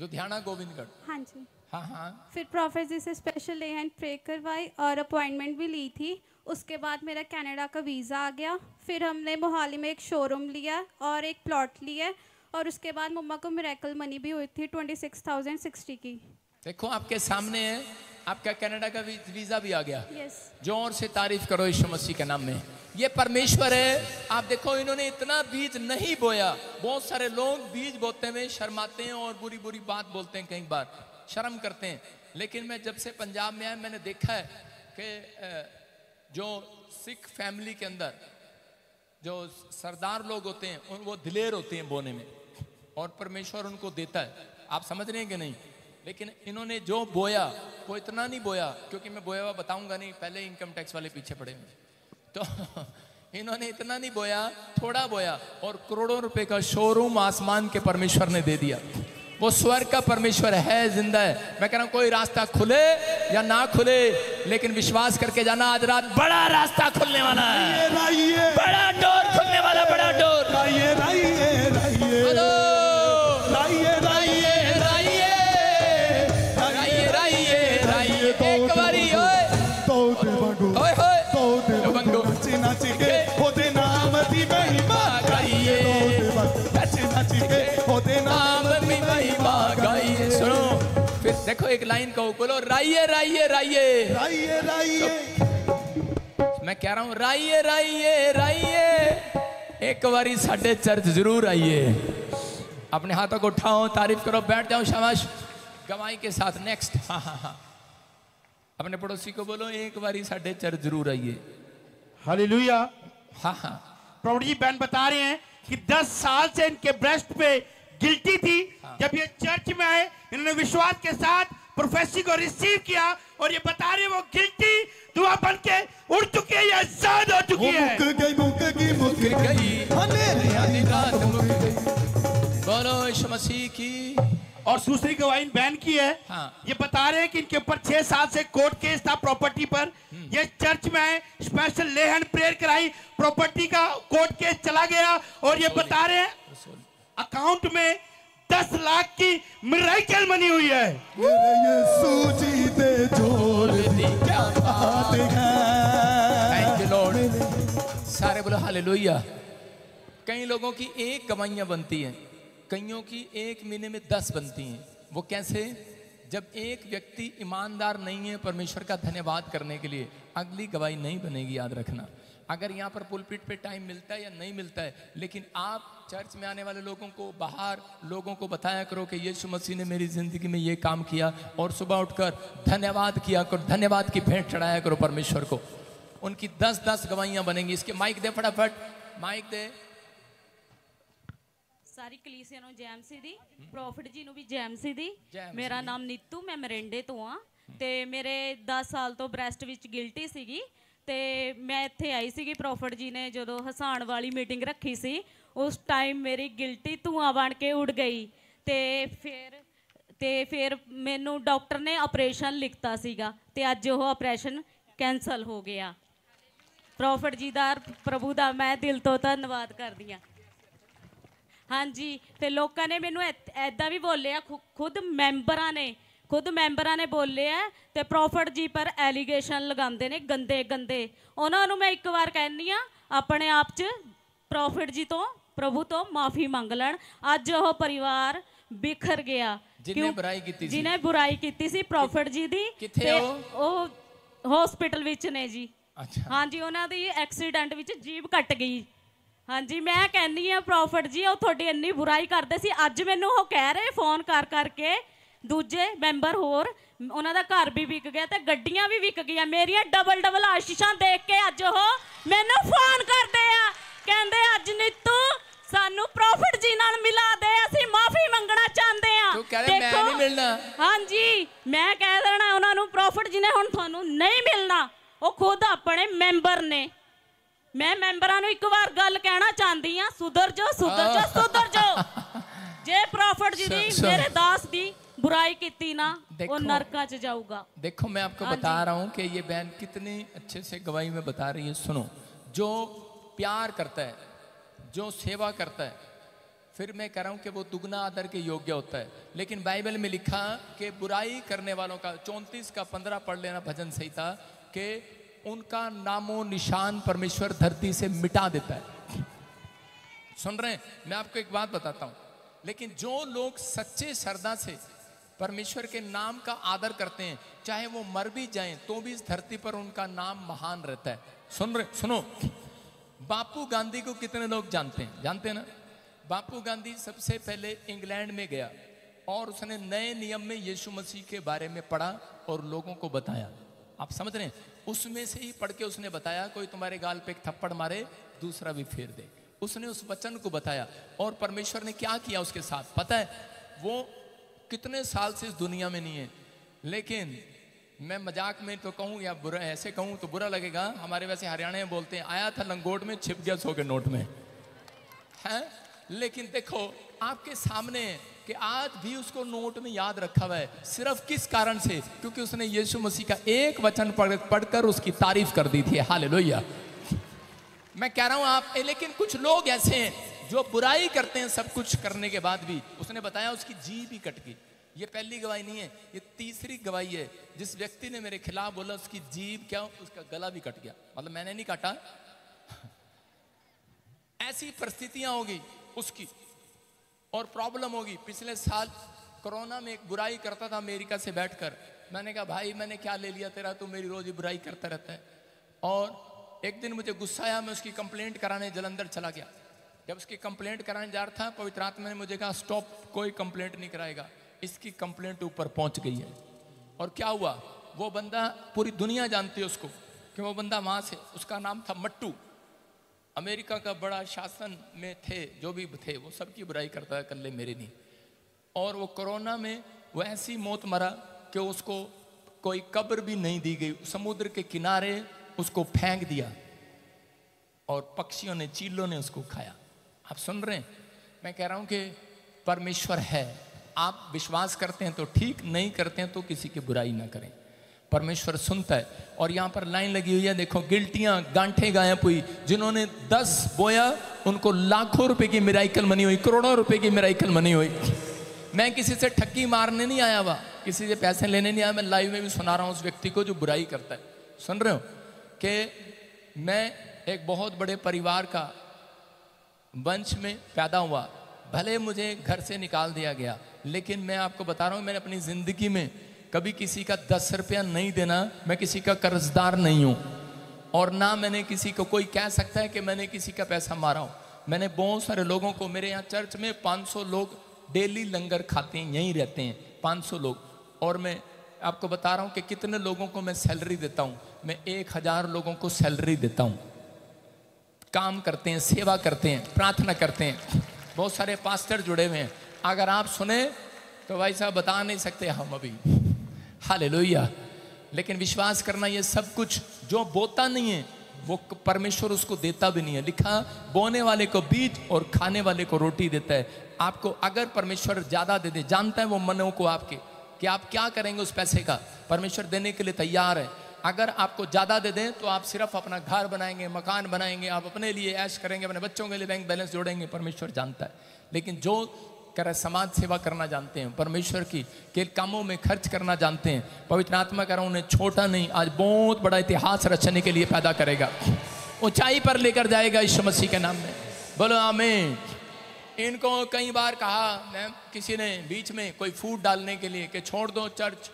लुधियाना गोविंदगढ़। हाँ जी। हाँ हाँ। फिर प्रॉफेट जी से स्पेशल ले हैंड प्रे करवाई और अपॉइंटमेंट भी ली थी। उसके बाद मेरा कनाडा का वीज़ा आ गया। फिर हमने मोहाली में एक शोरूम लिया और एक प्लॉट लिया, और उसके बाद मम्मा को मिरेकल मनी भी हुई थी 26,060 की। देखो आपके सामने है, आपका कनाडा का वीजा भी आ गया। यस। जोर से तारीफ करो यीशु मसीह के नाम में। ये परमेश्वर है। आप देखो इन्होंने इतना बीज नहीं बोया। बहुत सारे लोग बीज बोते हुए शर्माते हैं और बुरी बुरी बात बोलते हैं, कई बार शर्म करते हैं। लेकिन मैं जब से पंजाब में आया मैंने देखा है कि जो सिख फैमिली के अंदर जो सरदार लोग होते हैं वो दिलेर होते हैं बोने में, और परमेश्वर उनको देता है। आप समझ रहे हैं कि नहीं? लेकिन इन्होंने जो बोया वो इतना नहीं बोया, क्योंकि मैं बोया हुआ बताऊंगा नहीं, पहले इनकम टैक्स वाले पीछे पड़े हुए। तो इन्होंने इतना नहीं बोया, थोड़ा बोया, और करोड़ों रुपए का शोरूम आसमान के परमेश्वर ने दे दिया। वो स्वर्ग का परमेश्वर है, जिंदा है। मैं कह रहा हूं कोई रास्ता खुले या ना खुले, लेकिन विश्वास करके जाना आज रात बड़ा रास्ता खुलने वाला है। बड़ा डोर खुलने वाला, बड़ा डोर। एक बार देखो एक लाइन कहो, बोलो राइए राइए राइए राइए राइए। मैं कह रहा हूं राइए राइए राइए, एक बारी साढ़े चर्च जरूर आइए। अपने हाथों को उठाओ, तारीफ करो, बैठ जाओ, शाबाश। गवाही के साथ नेक्स्ट। हाँ हाँ हाँ, अपने पड़ोसी को बोलो एक बारी साढ़े चर्च जरूर आइए। हालेलुया। हाँ हाँ, प्रभु जी बहन बता रहे हैं कि 10 साल से इनके ब्रेस्ट पे गिल्टी थी। जब ये चर्च में आए, इन्होंने विश्वास के साथ प्रोफेसी को रिसीव किया और ये बता रहे वो गिल्टी दुआ बन के उड़ चुकी है या आजाद हो चुकी है। मुक गई बोलो यीशु मसीह की। और दूसरी गवाही बहन की है। हाँ। ये बता रहे हैं कि इनके ऊपर 6 साल से कोर्ट केस था प्रॉपर्टी पर। ये चर्च में आए, स्पेशल ले हैंड प्रेयर कराई, प्रॉपर्टी का कोर्ट केस चला गया और ये बता रहे हैं अकाउंट में 10 लाख की मिरेकल मनी हुई है। Thank you Lord. सारे बोलो हालेलुया। कई लोगों की एक गवाहियां बनती हैं, कईयों की एक महीने में 10 बनती हैं। वो कैसे? जब एक व्यक्ति ईमानदार नहीं है परमेश्वर का धन्यवाद करने के लिए, अगली गवाही नहीं बनेगी। याद रखना, अगर यहाँ पर पुलपिट पे टाइम मिलता है या नहीं मिलता है, लेकिन आप चर्च में आने वाले लोगों को, बाहर लोगों को बताया करो कि यीशु मसीह ने मेरी जिंदगी में ये काम किया, और सुबह उठकर धन्यवाद किया करो, धन्यवाद की भेंट चढ़ाया करो परमेश्वर को। उनकी 10-10 गवाहियां बनेंगी। इसके माइक दे, फटाफट माइक दे। ਸਾਰੀ ਕਲੀਸਿਆ ਨੂੰ ਜੈ ਮਸੀਹ ਦੀ, ਪ੍ਰੋਫਿਟ ਜੀ ਨੂੰ ਵੀ ਜੈ ਮਸੀਹ ਦੀ। ਮੇਰਾ ਨਾਮ ਨੀਤੂ, ਮੈਂ ਮਰਿੰਡੇ ਤੋਂ ਆ ਤੇ ਮੇਰੇ 10 ਸਾਲ ਤੋਂ ਬ੍ਰੈਸਟ ਵਿੱਚ ਗਿਲਟੀ ਸੀਗੀ ਤੇ ਮੈਂ ਇੱਥੇ ਆਈ ਸੀਗੀ। ਪ੍ਰੋਫਿਟ ਜੀ ਨੇ ਜਦੋਂ ਹਸਾਨ ਵਾਲੀ ਮੀਟਿੰਗ ਰੱਖੀ ਸੀ, ਉਸ ਟਾਈਮ ਮੇਰੀ ਗਿਲਟੀ ਧੂਆਂ ਬਣ ਕੇ ਉੱਡ ਗਈ ਤੇ ਫਿਰ ਮੈਨੂੰ ਡਾਕਟਰ ਨੇ ਆਪਰੇਸ਼ਨ ਲਿਖਤਾ ਸੀਗਾ ਤੇ ਅੱਜ ਉਹ ਆਪਰੇਸ਼ਨ ਕੈਂਸਲ ਹੋ ਗਿਆ। ਪ੍ਰੋਫਿਟ ਜੀ ਦਾ, ਪ੍ਰਭੂ ਦਾ ਮੈਂ ਦਿਲ ਤੋਂ ਧੰਨਵਾਦ ਕਰਦੀ ਹਾਂ। हाँ जी, तो लोगों ने मैनू ऐदा भी बोलिया, खुद मैंबरां ने बोले है तो प्रॉफिट जी पर एलीगेशन लगाते ने गंदे गंदे। उन्होंने मैं एक बार कहनी हाँ, अपने आप च प्रॉफिट जी तो, प्रभु तो माफ़ी मंग लैण। अज वो परिवार बिखर गया जिन्हें बुराई की सी प्रॉफिट जी दी। हॉस्पिटल विच ने जी। हाँ जी, उन्होंने एक्सीडेंट विच जीभ कट गई। हाँ जी, मैं कहनी हाँ प्रॉफिट जी वो थोड़ी इन्नी बुराई करते सी, अज मैनू वो कह रहे फोन कर करके दूजे मैंबर होर, उन्हों का घर भी विक गया तो गड्डियां भी विक गई। मेरिया डबल आशीषां देख के अज वो मैनू फोन करते हैं, कहते अज नीतू सानू प्रॉफिट जी नाल मिला दे, असीं माफी मंगना चाहते हैं। देखो हाँ जी, मैं कह देना उन्होंने प्रॉफिट जी ने हुण तुहानू नहीं मिलना, वो खुद अपने मैंबर ने। मैं मैंबरां नूं एक बार गल कहना चाहती हाँ, सुधर जाओ सुधर जाओ सुधर जाओ। जे प्रॉफिट जी दी मेरे दास दी बुराई की ना, वो नरका च जाऊगा। देखो मैं आपको बता रहा हूँ कि ये बहन कितनी अच्छे से गवाही में बता रही है। सुनो, जो प्यार करता है, जो सेवा करता है, फिर मैं कह रहा हूँ कि वो दुगना आदर के योग्य होता है। लेकिन बाइबल में लिखा कि बुराई करने वालों का 34 का 15 पढ़ लेना भजन संहिता, कि उनका नामो निशान परमेश्वर धरती से मिटा देता है। सुन रहे हैं? मैं आपको एक बात बताता हूं, लेकिन जो लोग सच्चे श्रद्धा से परमेश्वर के नाम का आदर करते हैं, चाहे वो मर भी जाएं तो भी इस धरती पर उनका नाम महान रहता है। सुनो, बापू गांधी को कितने लोग जानते हैं? जानते हैं ना? बापू गांधी सबसे पहले इंग्लैंड में गया और उसने नए नियम में यीशु मसीह के बारे में पढ़ा और लोगों को बताया। आप समझ रहे हैं? उसमें से ही पढ़ के उसने बताया, कोई तुम्हारे गाल पे एक थप्पड़ मारे दूसरा भी फेर दे। उसने उस वचन को बताया और परमेश्वर ने क्या किया उसके साथ पता है? वो कितने साल से इस दुनिया में नहीं है, लेकिन मैं मजाक में तो कहूँ या बुरा ऐसे कहूँ तो बुरा लगेगा, हमारे वैसे हरियाणा में बोलते हैं आया था लंगोट में छिप गया 100 के नोट में है। लेकिन देखो आपके सामने कि आज भी उसको नोट में याद रखा हुआ है। सिर्फ किस कारण से? क्योंकि उसने यीशु मसीह का एक वचन पढ़कर उसकी तारीफ कर दी थी। हालेलुया। मैं कह रहा हूं आप, लेकिन कुछ लोग ऐसे हैं जो बुराई करते हैं सब कुछ करने के बाद भी। उसने बताया उसकी जीभ ही कट गई। ये पहली गवाही नहीं है, ये तीसरी गवाही है। जिस व्यक्ति ने मेरे खिलाफ बोला उसकी जीभ क्या, उसका गला भी कट गया। मतलब मैंने नहीं काटा, ऐसी परिस्थितियां होगी उसकी और प्रॉब्लम होगी। पिछले साल कोरोना में एक बुराई करता था अमेरिका से बैठकर। मैंने कहा भाई मैंने क्या ले लिया तेरा, तू मेरी रोज ही बुराई करता रहता है। और एक दिन मुझे गुस्सा आया, मैं उसकी कंप्लेंट कराने जलंधर चला गया। जब उसकी कंप्लेंट कराने जा रहा था, पवित्र आत्मा ने मुझे कहा स्टॉप, कोई कंप्लेंट नहीं कराएगा, इसकी कंप्लेंट ऊपर पहुंच गई है। और क्या हुआ, वो बंदा पूरी दुनिया जानती है उसको कि वो बंदा वहाँ से, उसका नाम था मट्टू, अमेरिका का बड़ा शासन में थे, जो भी थे वो सबकी बुराई करता है, कल्ले मेरे नहीं। और वो कोरोना में वो ऐसी मौत मरा कि उसको कोई कब्र भी नहीं दी गई, समुद्र के किनारे उसको फेंक दिया और पक्षियों ने, चीलों ने उसको खाया। आप सुन रहे हैं? मैं कह रहा हूं कि परमेश्वर है, आप विश्वास करते हैं तो ठीक, नहीं करते हैं तो किसी की बुराई ना करें, परमेश्वर सुनता है। और यहाँ पर लाइन लगी हुई है, देखो, गिल्टियां गांठे गायब हुई, जिन्होंने 10 बोया उनको लाखों रुपए की मिराइकल मनी हुई, करोड़ों रुपए की मिराइकल मनी हुई। मैं किसी से ठक्की मारने नहीं आया हुआ, किसी से पैसे लेने नहीं आया, मैं लाइव में भी सुना रहा हूँ उस व्यक्ति को जो बुराई करता है। सुन रहे हो कि मैं एक बहुत बड़े परिवार का वंश में पैदा हुआ, भले मुझे घर से निकाल दिया गया, लेकिन मैं आपको बता रहा हूँ मैंने अपनी ज़िंदगी में कभी किसी का 10 रुपया नहीं देना, मैं किसी का कर्जदार नहीं हूँ। और ना मैंने किसी को, कोई कह सकता है कि मैंने किसी का पैसा मारा हो। मैंने बहुत सारे लोगों को, मेरे यहाँ चर्च में 500 लोग डेली लंगर खाते हैं, यहीं रहते हैं 500 लोग। और मैं आपको बता रहा हूँ कि कितने लोगों को मैं सैलरी देता हूँ, मैं 1000 लोगों को सैलरी देता हूँ। काम करते हैं, सेवा करते हैं, प्रार्थना करते हैं, बहुत सारे पास्टर जुड़े हुए हैं। अगर आप सुने तो भाई साहब बता नहीं सकते हम अभी, हालेलुया। लेकिन विश्वास करना, ये सब कुछ जो बोता नहीं है वो परमेश्वर उसको देता भी नहीं है। लिखा, बोने वाले को बीज और खाने वाले को रोटी देता है। आपको अगर परमेश्वर ज्यादा दे दे, जानता है वो मनों को आपके कि आप क्या करेंगे उस पैसे का, परमेश्वर देने के लिए तैयार है। अगर आपको ज्यादा दे दें तो आप सिर्फ अपना घर बनाएंगे, मकान बनाएंगे, आप अपने लिए ऐश करेंगे, अपने बच्चों के लिए बैंक बैलेंस जोड़ेंगे, परमेश्वर जानता है। लेकिन जो करे समाज सेवा करना जानते हैं, परमेश्वर की के कामों में खर्च करना जानते हैं, पवित्र आत्मा कह रहा हूं उन्हें छोटा नहीं, आज बहुत बड़ा इतिहास रचने के लिए पैदा करेगा, ऊंचाई पर लेकर जाएगा यीशु मसीह के नाम में। बोलो आमीन। इनको कई बार कहा, मैं किसी ने बीच में कोई फूड डालने के लिए कि छोड़ दो चर्च,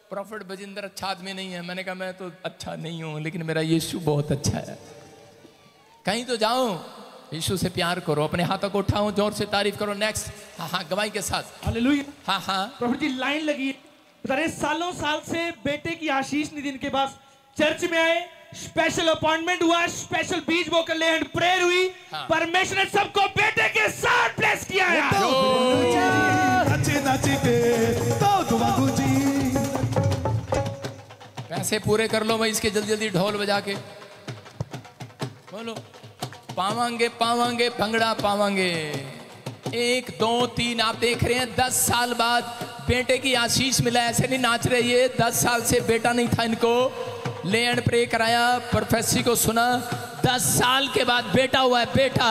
प्रॉफिट बजिंदर अच्छा आदमी नहीं है। मैंने कहा मैं तो अच्छा नहीं हूं, लेकिन मेरा यीशु बहुत अच्छा है। कहीं तो जाओ, यीशु से प्यार करो, अपने हाथों को उठाओ, जोर से तारीफ करो। नेक्स्ट, हाँ गवाही के साथ। हालेलुया। हाँ प्रॉफिट जी लाइन लगी है, बता रहे सालों साल से बेटे की आशीष निधि के पास चर्च में आए, स्पेशल अपॉइंटमेंट हुआ, स्पेशल बीज बोकर ले एंड प्रेयर हुई, परमेश्वर ने सबको बेटे के साथ ब्लेस किया है। पैसे पूरे कर लो भाई इसके, जल्दी जल्दी ढोल बजा के बोलो, पावांगे पावांगे भंगड़ा पावांगे। 1 2 3 आप देख रहे हैं 10 साल बाद बेटे की आशीष मिला। ऐसे नहीं नाच रहे ये, 10 साल से बेटा नहीं था इनको, ले एंड प्रे कराया, प्रोफेसी को सुना, 10 साल के बाद बेटा हुआ है। बेटा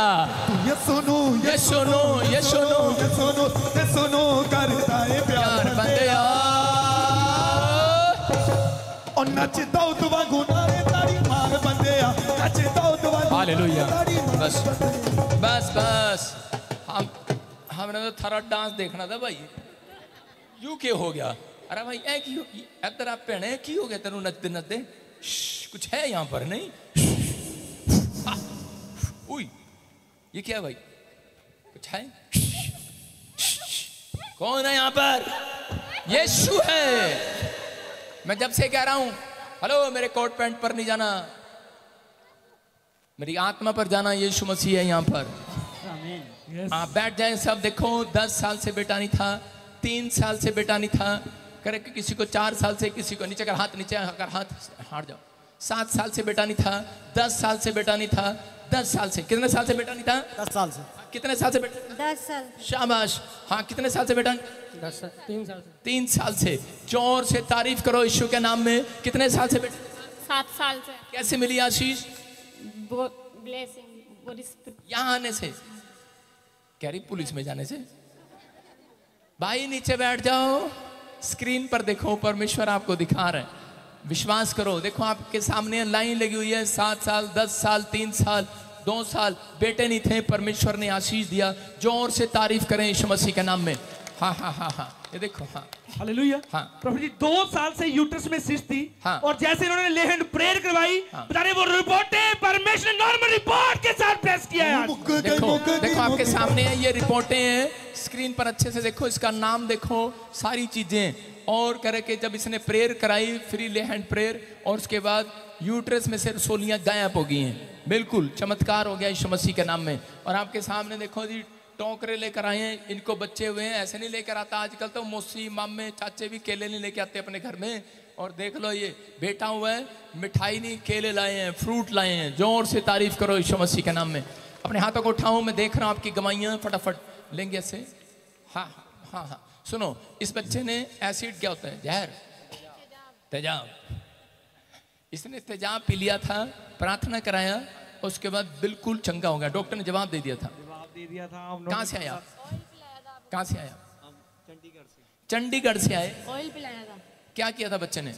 ये सुनो ये सुनो ये सुनो ये सुनो ये सुनो करता है प्यार बंदे और नच दाऊद वांगू नारे ताड़ी मार बंदे नच दाऊद वांगू। हालेलुया। बस बस बस, हमने तो थारा डांस देखना था भाई, यू क्या हो गया? अरे भाई ऐ की इधर आप भैने की हो गया तेनू नचते नचते? कुछ है यहाँ पर नहीं? उई ये क्या भाई, कुछ है? कौन है यहाँ पर? यीशु है। मैं जब से कह रहा हूं, हेलो मेरे कोट पैंट पर नहीं जाना, मेरी आत्मा पर जाना। यीशु मसीह है यहाँ पर। आप बैठ जाए सब। देखो 10 साल से बेटा नहीं था, 3 साल से बेटा नहीं था, करे किसी को 4 साल से, किसी को नीचे कर हाथ, नीचे कर हाथ, हार जाओ। 7 साल से बेटा नहीं था, 10 साल से बेटा नहीं था, 10 साल से, कितने साल से बेटा नहीं था? 10 साल से। कितने साल से बेटा? 10 साल। शाबाश। हाँ कितने साल से बेटा? 10 साल। 3 साल से। 3 साल से। जोर से तारीफ करो यीशु के नाम में। कितने साल से बेटा? 7 साल से। कैसे मिली आशीष? ब्लेसिंग यहाँ आने से, कह रही पुलिस में जाने से। भाई नीचे बैठ जाओ, स्क्रीन पर देखो, परमेश्वर आपको दिखा रहे हैं, विश्वास करो। देखो आपके सामने लाइन लगी हुई है, 7 साल, 10 साल, 3 साल, 2 साल बेटे नहीं थे, परमेश्वर ने आशीष दिया। जोर से तारीफ करें यीशु मसीह के नाम में। हाँ हाँ हाँ हाँ, ये देखो। हाँ हालेलुया। हाँ प्रभु जी 2 साल से यूट्रस में सिस्ट थी। हाँ। और जैसे इन्होंने ले हैंड प्रेयर करवाई, बता रहे वो रिपोर्टें परमेश्वर ने नॉर्मल रिपोर्ट के साथ प्रेस किया है। देखो देखो आपके सामने है ये रिपोर्टें हैं, स्क्रीन पर अच्छे से देखो, इसका नाम देखो, सारी चीजें। और करे कि जब इसने प्रेयर कराई, फ्री ले हैंड प्रेयर, और उसके बाद यूट्रस में से रसोलियां गायब हो गई हैं। बिल्कुल चमत्कार हो गया यीशु मसीह के नाम में। और आपके सामने देखो जी टोकरे लेकर आए हैं, इनको बच्चे हुए हैं, ऐसे नहीं लेकर आता आजकल तो मौसी मामे चाचे भी केले नहीं लेके आते अपने घर में। और देख लो ये बेटा हुआ है, मिठाई नहीं केले लाए हैं, फ्रूट लाए हैं। जोर से तारीफ करो यीशु मसीह के नाम में। अपने हाथों को उठाओ, मैं देख रहा हूँ आपकी गवाहियाँ, फटाफट लेंगे ऐसे। हाँ हाँ हाँ, सुनो, इस बच्चे ने एसिड, क्या होता है, जहर, तेजाब, इसने तेजाब पी लिया था, प्रार्थना कराया, उसके बाद बिल्कुल चंगा हो गया। डॉक्टर ने जवाब दे दिया था। कहाँ से आया? कहाँ से आया? चंडीगढ़ से आए। ऑयल पिलाया था। क्या किया था बच्चे ने?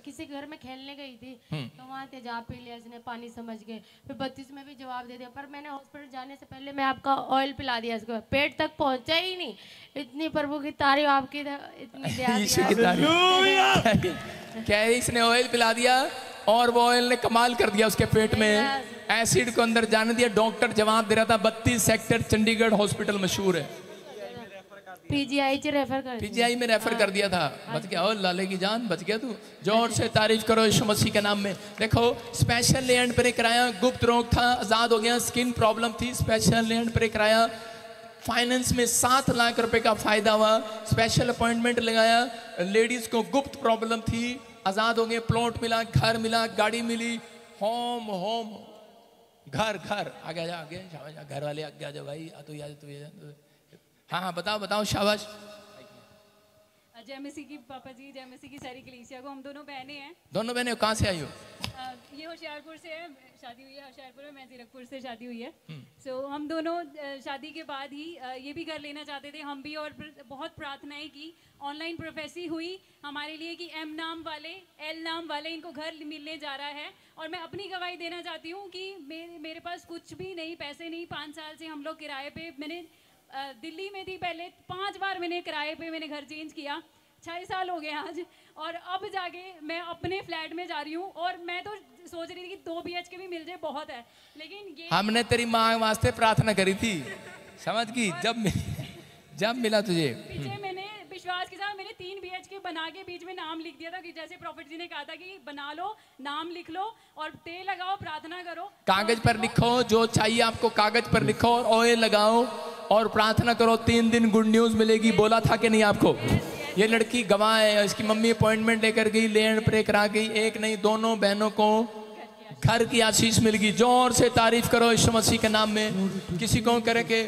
किसी घर में खेलने गई थी तो वहाँ तेजाब पी लिया इसने, पानी समझ के, फिर 32 में भी जवाब दे दिया। पर मैंने हॉस्पिटल जाने से पहले मैं आपका ऑयल पिला दिया इसको, पेट तक पहुँचा ही नहीं। इतनी प्रभु की तारीफ आपकी, इतनी क्या है, इसने ऑयल पिला दिया और वो ऑयल ने कमाल कर दिया उसके पेट में, एसिड को अंदर जाने दिया। डॉक्टर जवाब दे रहा था 32 सेक्टर चंडीगढ़ हॉस्पिटल मशहूर है, पीजीआई में रेफर कर दिया था। बच गया, और लाले की जान बच गया तू। जोर से तारीफ करो यीशु मसीह के नाम में। देखो स्पेशल ले हैंड प्रे कराया, गुप्त रोग था, आजाद हो गया, स्किन प्रॉब्लम थी, स्पेशल ले हैंड प्रे कराया, फाइनेंस में 7 लाख रुपए का फायदा हुआ, स्पेशल अपॉइंटमेंट लगाया, लेडीज को गुप्त प्रॉब्लम थी, आजाद हो गए, प्लॉट मिला, घर मिला, गाड़ी मिली, होम होम घर घर। आगे जा, आगे घर वाले आगे आ जाओ भाई, तू तू। हाँ हाँ बताओ बताओ, शाबाश। जय मसीह की पापा जी, जय मसीह की सारी कलीसिया को। हम दोनों बहनें हैं। दोनों बहनें कहाँ से आई हो? ये होशियारपुर से है, शादी हुई है होशियारपुर में, मैं जीरकपुर से शादी हुई है। सो हम दोनों शादी के बाद ही ये भी घर लेना चाहते थे हम भी, और बहुत प्रार्थनाएं की, ऑनलाइन प्रोफेसी हुई हमारे लिए कि M नाम वाले, L नाम वाले इनको घर मिलने जा रहा है। और मैं अपनी गवाही देना चाहती हूँ कि मेरे पास कुछ भी नहीं, पैसे नहीं। 5 साल से हम लोग किराए पे, मैंने दिल्ली में थी पहले, 5 बार मैंने किराए पे मैंने घर चेंज किया, 6 साल हो गए आज। और अब जाके मैं अपने फ्लैट में जा रही हूँ, और मैं तो सोच रही थी कि 2 BHK भी मिल जाए बहुत है, लेकिन ये हमने तेरी माँ वास्ते प्रार्थना करी थी, समझ की, जब मिला तुझे। पीछे मैंने विश्वास के साथ मैंने 3 BHK बना के बीच में नाम लिख दिया था कि जैसे प्रॉफिट जी ने कहा था कि बना लो, नाम लिख लो और तेल लगाओ, प्रार्थना करो, कागज पर लिखो, जो चाहिए आपको कागज पर लिखो और ऑयल लगाओ और प्रार्थना करो, 3 दिन गुड न्यूज मिलेगी। बोला था कि नहीं आपको? ये लड़की गवाह है, इसकी मम्मी अपॉइंटमेंट लेकर गई, ले हैंड प्रे करा गई, एक नहीं दोनों बहनों को घर की आशीष मिल गई। जोर से तारीफ करो यीशु मसीह के नाम में। किसी को करे के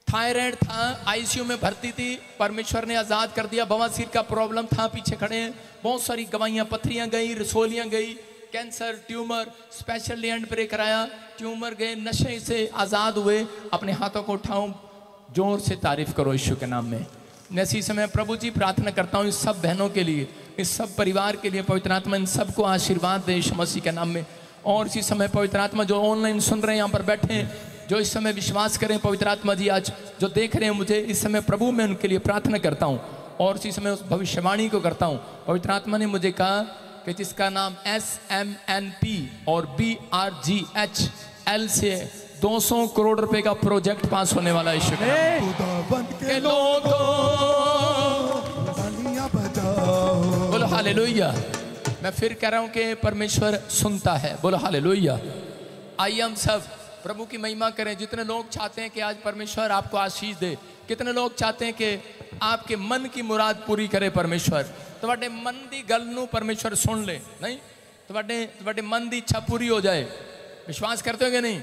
थायराइड था, आईसीयू में भर्ती थी, परमेश्वर ने आजाद कर दिया। बवासीर का प्रॉब्लम था, पीछे खड़े हैं, बहुत सारी गवाहियां, पथरियां गई, रसोलियां गई, कैंसर, ट्यूमर, स्पेशल ले हैंड प्रे कराया, ट्यूमर गए, नशे से आजाद हुए। अपने हाथों को उठाओ, जोर से तारीफ करो यीशु के नाम में। इसी समय प्रभु जी प्रार्थना करता हूँ इस सब बहनों के लिए, इस सब परिवार के लिए, पवित्र आत्मा इन सबको आशीर्वाद दे यीशु मसीह के नाम में। और इसी समय पवित्र आत्मा जो ऑनलाइन सुन रहे हैं, यहाँ पर बैठे हैं, जो इस समय विश्वास करें, पवित्र आत्मा जी आज जो देख रहे हैं मुझे, इस समय प्रभु मैं उनके लिए प्रार्थना करता हूँ। और इसी समय उस भविष्यवाणी को करता हूँ। पवित्र आत्मा ने मुझे कहा कि जिसका नाम SMNP और BRGHL से 200 करोड़ रुपए का प्रोजेक्ट पास होने वाला है। बोलो हालेलुया। मैं फिर कह रहा हूं कि परमेश्वर सुनता है। बोलो हालेलुया। आइए हम सब प्रभु की महिमा करें। जितने लोग चाहते हैं कि आज परमेश्वर आपको आशीष दे, कितने लोग चाहते हैं कि आपके मन की मुराद पूरी करे परमेश्वर, तुम्हारे मन की गल नू परमेश्वर सुन ले, नहीं तुम्हारे मन की इच्छा पूरी हो जाए। विश्वास करते हो कि नहीं?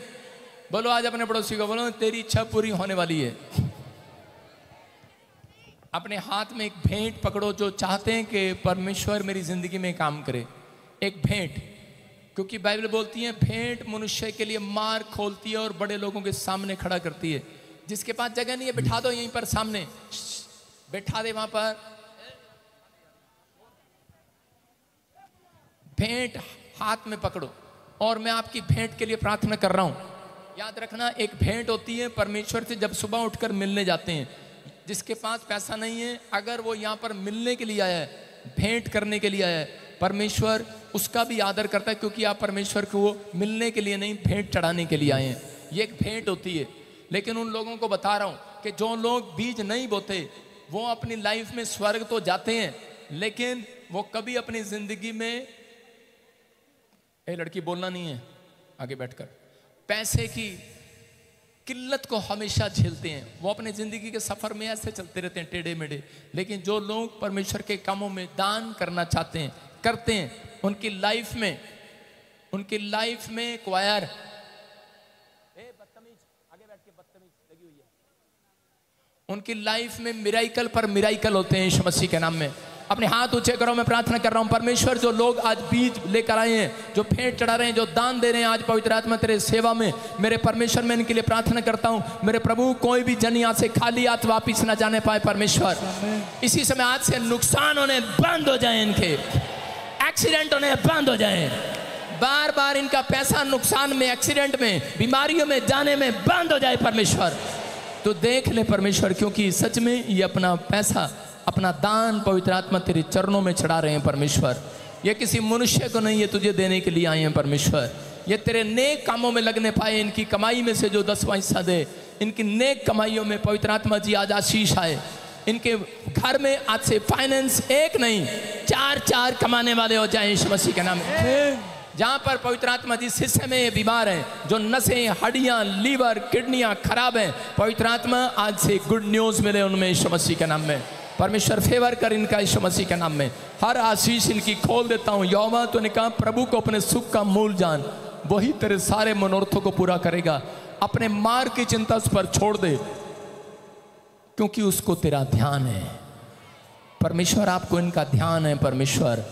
बोलो आज अपने पड़ोसी को बोलो तेरी इच्छा पूरी होने वाली है। अपने हाथ में एक भेंट पकड़ो जो चाहते हैं कि परमेश्वर मेरी जिंदगी में काम करे। एक भेंट, क्योंकि बाइबल बोलती है भेंट मनुष्य के लिए मार्ग खोलती है और बड़े लोगों के सामने खड़ा करती है। जिसके पास जगह नहीं है बिठा दो यहीं पर सामने, बैठा दे वहां पर। भेंट हाथ में पकड़ो और मैं आपकी भेंट के लिए प्रार्थना कर रहा हूं। याद रखना, एक भेंट होती है परमेश्वर से जब सुबह उठकर मिलने जाते हैं। जिसके पास पैसा नहीं है, अगर वो यहाँ पर मिलने के लिए आया है, भेंट करने के लिए आया है, परमेश्वर उसका भी आदर करता है, क्योंकि आप परमेश्वर को मिलने के लिए नहीं, भेंट चढ़ाने के लिए आए हैं। ये एक भेंट होती है। लेकिन उन लोगों को बता रहा हूं कि जो लोग बीज नहीं बोते वो अपनी लाइफ में स्वर्ग तो जाते हैं, लेकिन वो कभी अपनी जिंदगी में, ए लड़की बोलना नहीं है आगे बैठकर, पैसे की किल्लत को हमेशा झेलते हैं। वो अपने जिंदगी के सफर में ऐसे चलते रहते हैं टेढ़े मेढ़े। लेकिन जो लोग परमेश्वर के कामों में दान करना चाहते हैं, करते हैं, उनकी लाइफ में क्वायर, उनकी लाइफ में मिराइकल पर मिराइकल होते हैं यीशु मसीह के नाम में। अपने हाथ ऊंचे करो, मैं प्रार्थना कर रहा हूं परमेश्वर, जो लोग आज बीज लेकर आए हैं, जो भेंट चढ़ा रहे हैं, जो दान दे रहे हैं आज पवित्र आत्मा तेरे सेवा में, मेरे परमेश्वर मैं इनके लिए प्रार्थना करता हूं। मेरे प्रभु, कोई भी जन यहाँ से खाली हाथ वापिस ना जाने पाए परमेश्वर। इसी समय आज से नुकसान होने बंद हो जाए, इनके एक्सीडेंट होने बंद हो जाए, बार बार इनका पैसा नुकसान में, एक्सीडेंट में, बीमारियों में जाने में बंद हो जाए परमेश्वर। तो देख ले परमेश्वर, क्योंकि सच में ये अपना पैसा, अपना दान पवित्र आत्मा तेरे चरणों में चढ़ा रहे हैं परमेश्वर। ये किसी मनुष्य को नहीं, ये तुझे देने के लिए आए हैं परमेश्वर। ये तेरे नेक कामों में लगने पाए, इनकी कमाई में से जो 10वां हिस्सा दे, इनकी नेक कमाइयों में पवित्र आत्मा जी आज आशीष आए। इनके घर में आज से फाइनेंस एक नहीं 4 कमाने वाले हो जाए यीशु मसीह के नाम में। जहां पर पवित्र आत्मा जिस हिस्से में ये बीमार हैं, जो नसें, हड्डियां, लीवर, किडनियां खराब हैं, पवित्र आत्मा आज से गुड न्यूज मिले उनमें यीशु मसीह के नाम में। परमेश्वर फेवर कर इनका यीशु मसीह के नाम में। हर आशीष इनकी खोल देता हूं। यहोवा तो ने कहा, प्रभु को अपने सुख का मूल जान, वही तेरे सारे मनोरथों को पूरा करेगा। अपने मार्ग की चिंता उस पर छोड़ दे, क्योंकि उसको तेरा ध्यान है। परमेश्वर आपको इनका ध्यान है। परमेश्वर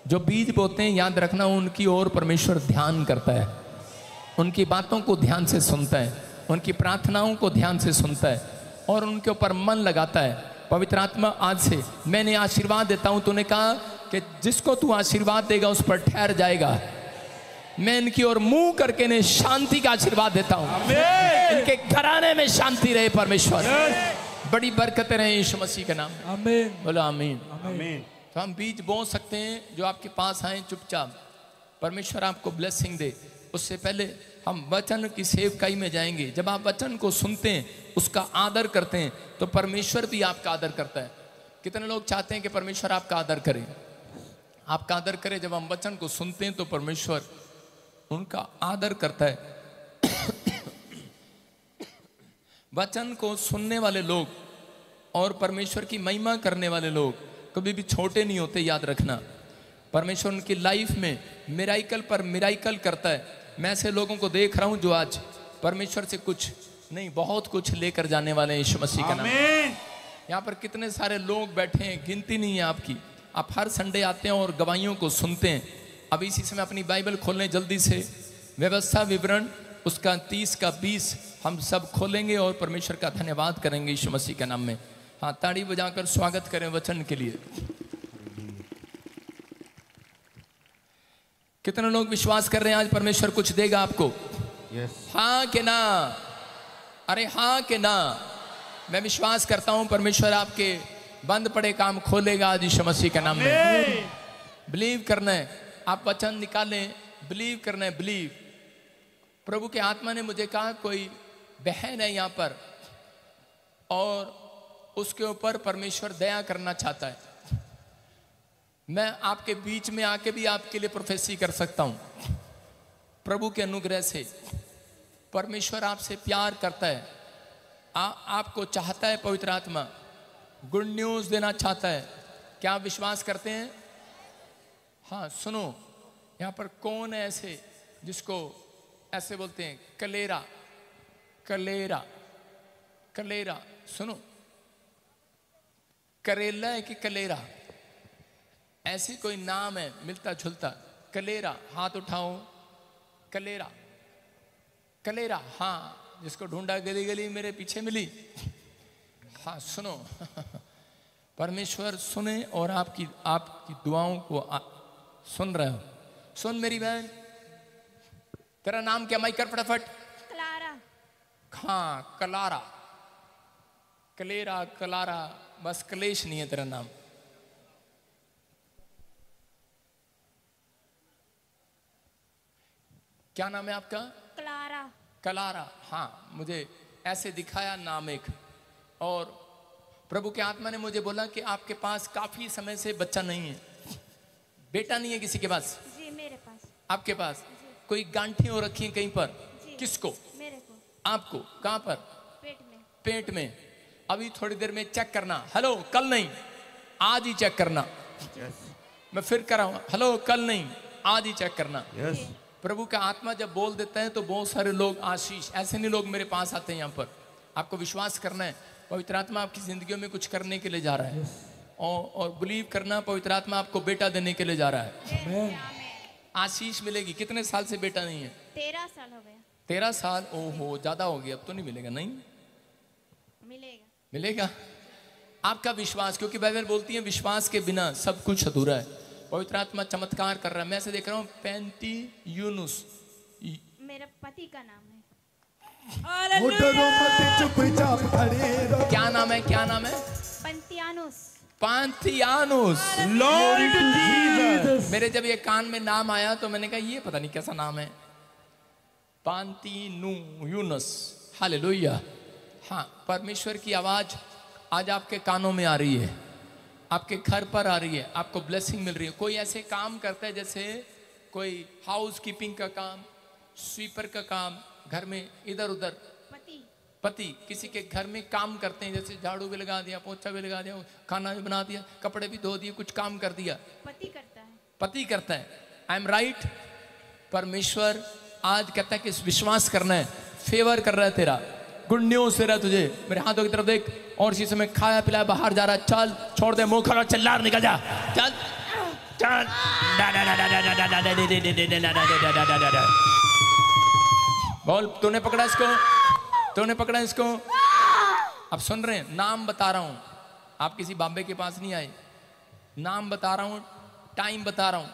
जो बीज बोते हैं, याद रखना उनकी ओर परमेश्वर ध्यान करता है, उनकी बातों को ध्यान से सुनता है, उनकी प्रार्थनाओं को ध्यान से सुनता है और उनके ऊपर मन लगाता है। पवित्र आत्मा आज से मैंने आशीर्वाद देता हूं। तूने कहा कि जिसको तू आशीर्वाद देगा उस पर ठहर जाएगा। मैं इनकी ओर मुंह करके इन्हें शांति का आशीर्वाद देता हूं। इनके घराने में शांति रहे परमेश्वर, बड़ी बरकतें रहे यीशु मसीह के नाम। आमीन। बोलो आमीन। आमीन। तो हम बीज बो सकते हैं। जो आपके पास आए चुपचाप, परमेश्वर आपको ब्लेसिंग दे। उससे पहले हम वचन की सेवकाई में जाएंगे। जब आप वचन को सुनते हैं, उसका आदर करते हैं, तो परमेश्वर भी आपका आदर करता है। कितने लोग चाहते हैं कि परमेश्वर आपका आदर करे, आपका आदर करे? जब हम वचन को सुनते हैं तो परमेश्वर उनका आदर करता है। वचन को सुनने वाले लोग और परमेश्वर की महिमा करने वाले लोग कभी भी छोटे नहीं होते, याद रखना। परमेश्वर उनकी लाइफ में मिराइकल पर मिराइकल करता है। मैं ऐसे लोगों को देख रहा हूं जो आज परमेश्वर से कुछ नहीं, बहुत कुछ लेकर जाने वाले हैं यीशु मसीह का नाम। यहाँ पर कितने सारे लोग बैठे हैं, गिनती नहीं है आपकी। आप हर संडे आते हैं और गवाहियों को सुनते हैं। अब इसी समय अपनी बाइबल खोलें जल्दी से। व्यवस्था विवरण उसका 30 का 20 हम सब खोलेंगे और परमेश्वर का धन्यवाद करेंगे यीशु मसीह के नाम में। हाँ, ताड़ी बजाकर स्वागत करें वचन के लिए। कितने लोग विश्वास कर रहे हैं आज परमेश्वर कुछ देगा आपको? हाँ कि ना? अरे हाँ कि ना? मैं विश्वास करता हूं परमेश्वर आपके बंद पड़े काम खोलेगा आज यीशु मसीह के नाम में। बिलीव करना है, आप वचन निकालें, बिलीव करना है, बिलीव। प्रभु के आत्मा ने मुझे कहा कोई बहन है यहाँ पर और उसके ऊपर परमेश्वर दया करना चाहता है। मैं आपके बीच में आके भी आपके लिए प्रोफेसी कर सकता हूं। प्रभु के अनुग्रह से परमेश्वर आपसे प्यार करता है, आपको चाहता है। पवित्र आत्मा गुड न्यूज देना चाहता है। क्या आप विश्वास करते हैं? हाँ, सुनो, यहाँ पर कौन है ऐसे जिसको ऐसे बोलते हैं कलेरा? कलेरा, कलेरा, सुनो, करेला है कि कलेरा? ऐसी कोई नाम है मिलता जुलता? कलेरा, हाथ उठाओ। कलेरा, कलेरा, हाँ, जिसको ढूंढा गली गली मेरे पीछे मिली। हाँ, सुनो, परमेश्वर सुने और आपकी दुआओं को सुन रहे हो। सुन मेरी बहन, तेरा नाम क्या? माइक कर फटाफट। क्लारा। हाँ, कलारा, क्लेरा, क्लारा, बस क्लेश नहीं है तेरा नाम। क्या नाम है आपका? क्लारा। क्लारा, हाँ मुझे ऐसे दिखाया नाम एक। और प्रभु के आत्मा ने मुझे बोला कि आपके पास काफी समय से बच्चा नहीं है, बेटा नहीं है किसी के पास। जी मेरे पास। आपके पास कोई गांठें हो रखी हैं कहीं पर? किसको? मेरे को। आपको कहाँ पर? पेट में। पेट में। अभी थोड़ी देर में चेक करना। हेलो, कल नहीं, आज ही चेक करना। मैं फिर कर रहा हूँ, हेलो कल नहीं, आज ही चेक करना। प्रभु का आत्मा जब बोल देता है तो बहुत सारे लोग आशीष, ऐसे नहीं लोग मेरे पास आते हैं यहाँ पर। आपको विश्वास करना है, पवित्र आत्मा आपकी जिंदगियों में कुछ करने के लिए जा रहा है। और बिलीव करना, पवित्र आत्मा आपको बेटा देने के लिए जा रहा है। आशीष मिलेगी। कितने साल से बेटा नहीं है? 13 साल हो गया। 13 साल? ओहो, ज्यादा हो गया, अब तो नहीं मिलेगा। नहीं मिलेगा। मिलेगा। आपका विश्वास, क्योंकि बाइबल बोलती है विश्वास के बिना सब कुछ अधूरा है। पवित्र आत्मा चमत्कार कर रहा है। मैं ऐसे देख रहा हूँ पैंती यूनुस, मेरा पति का नाम है। क्या नाम है? क्या नाम है? पंतियानुस। पांथियानुस। Lord Jesus. मेरे जब ये कान में नाम आया तो मैंने कहा ये पता नहीं कैसा नाम है, पांतिनु यूनुस। हालेलुया। हाँ, परमेश्वर की आवाज आज आपके कानों में आ रही है, आपके घर पर आ रही है, आपको ब्लेसिंग मिल रही है। कोई ऐसे काम करता है जैसे कोई हाउस कीपिंग का काम, स्वीपर का काम, घर में इधर उधर। पति किसी के घर में काम करते हैं, जैसे झाड़ू भी लगा दिया, पोछा भी लगा दिया, खाना भी बना दिया, कपड़े भी धो दिए, कुछ काम कर दिया। पति करता है। पति करता है। I am right. परमेश्वर आज कहता है कि विश्वास करना है, फेवर कर रहा है तेरा, गुड न्यूज दे रहा है तुझे। मेरे हाथों की तरफ देख। और इसी समय खाया पिलाया बाहर जा रहा है। चल छोड़ दे मुंह खोलो, चिल्लार निकल जा। चल चल। बोल, तूने पकड़ा इसको, तूने पकड़ा इसको। अब सुन रहे हैं, नाम बता रहा हूं। आप किसी बाबे के पास नहीं आए, नाम बता रहा हूं, टाइम बता रहा हूं।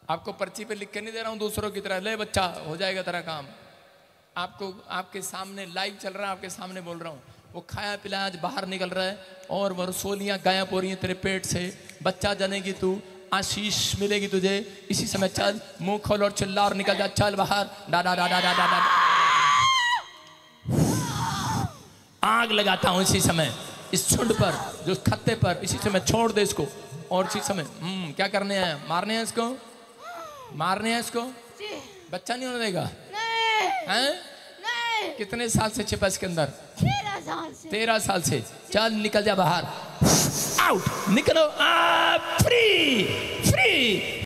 आपको पर्ची पे लिख के नहीं दे रहा हूं दूसरों की तरह, ले बच्चा हो जाएगा तेरा काम। आपको आपके सामने लाइव चल रहा है, आपके सामने बोल रहा हूँ। वो खाया पिलाया आज बाहर निकल रहा है और वरसोलियाँ गायब हो रही हैं तेरे पेट से। बच्चा जनेगी तू, आशीष मिलेगी तुझे। इसी समय चल, मुंह खोल और चिल्ला और निकल जा। चल बाहर। डा डा डा डा डा डा। आग लगाता हूँ इसी समय इस झुंड पर, जो खत्ते पर। इसी समय छोड़ दे इसको। और इसी समय क्या करने आया? मारने हैं इसको, मारने हैं इसको। बच्चा नहीं होने देगा। हैं? कितने साल से छिपा इसके अंदर? 13 साल से। 13 साल से। चल निकल जा बाहर। आउट, निकलो। Free free.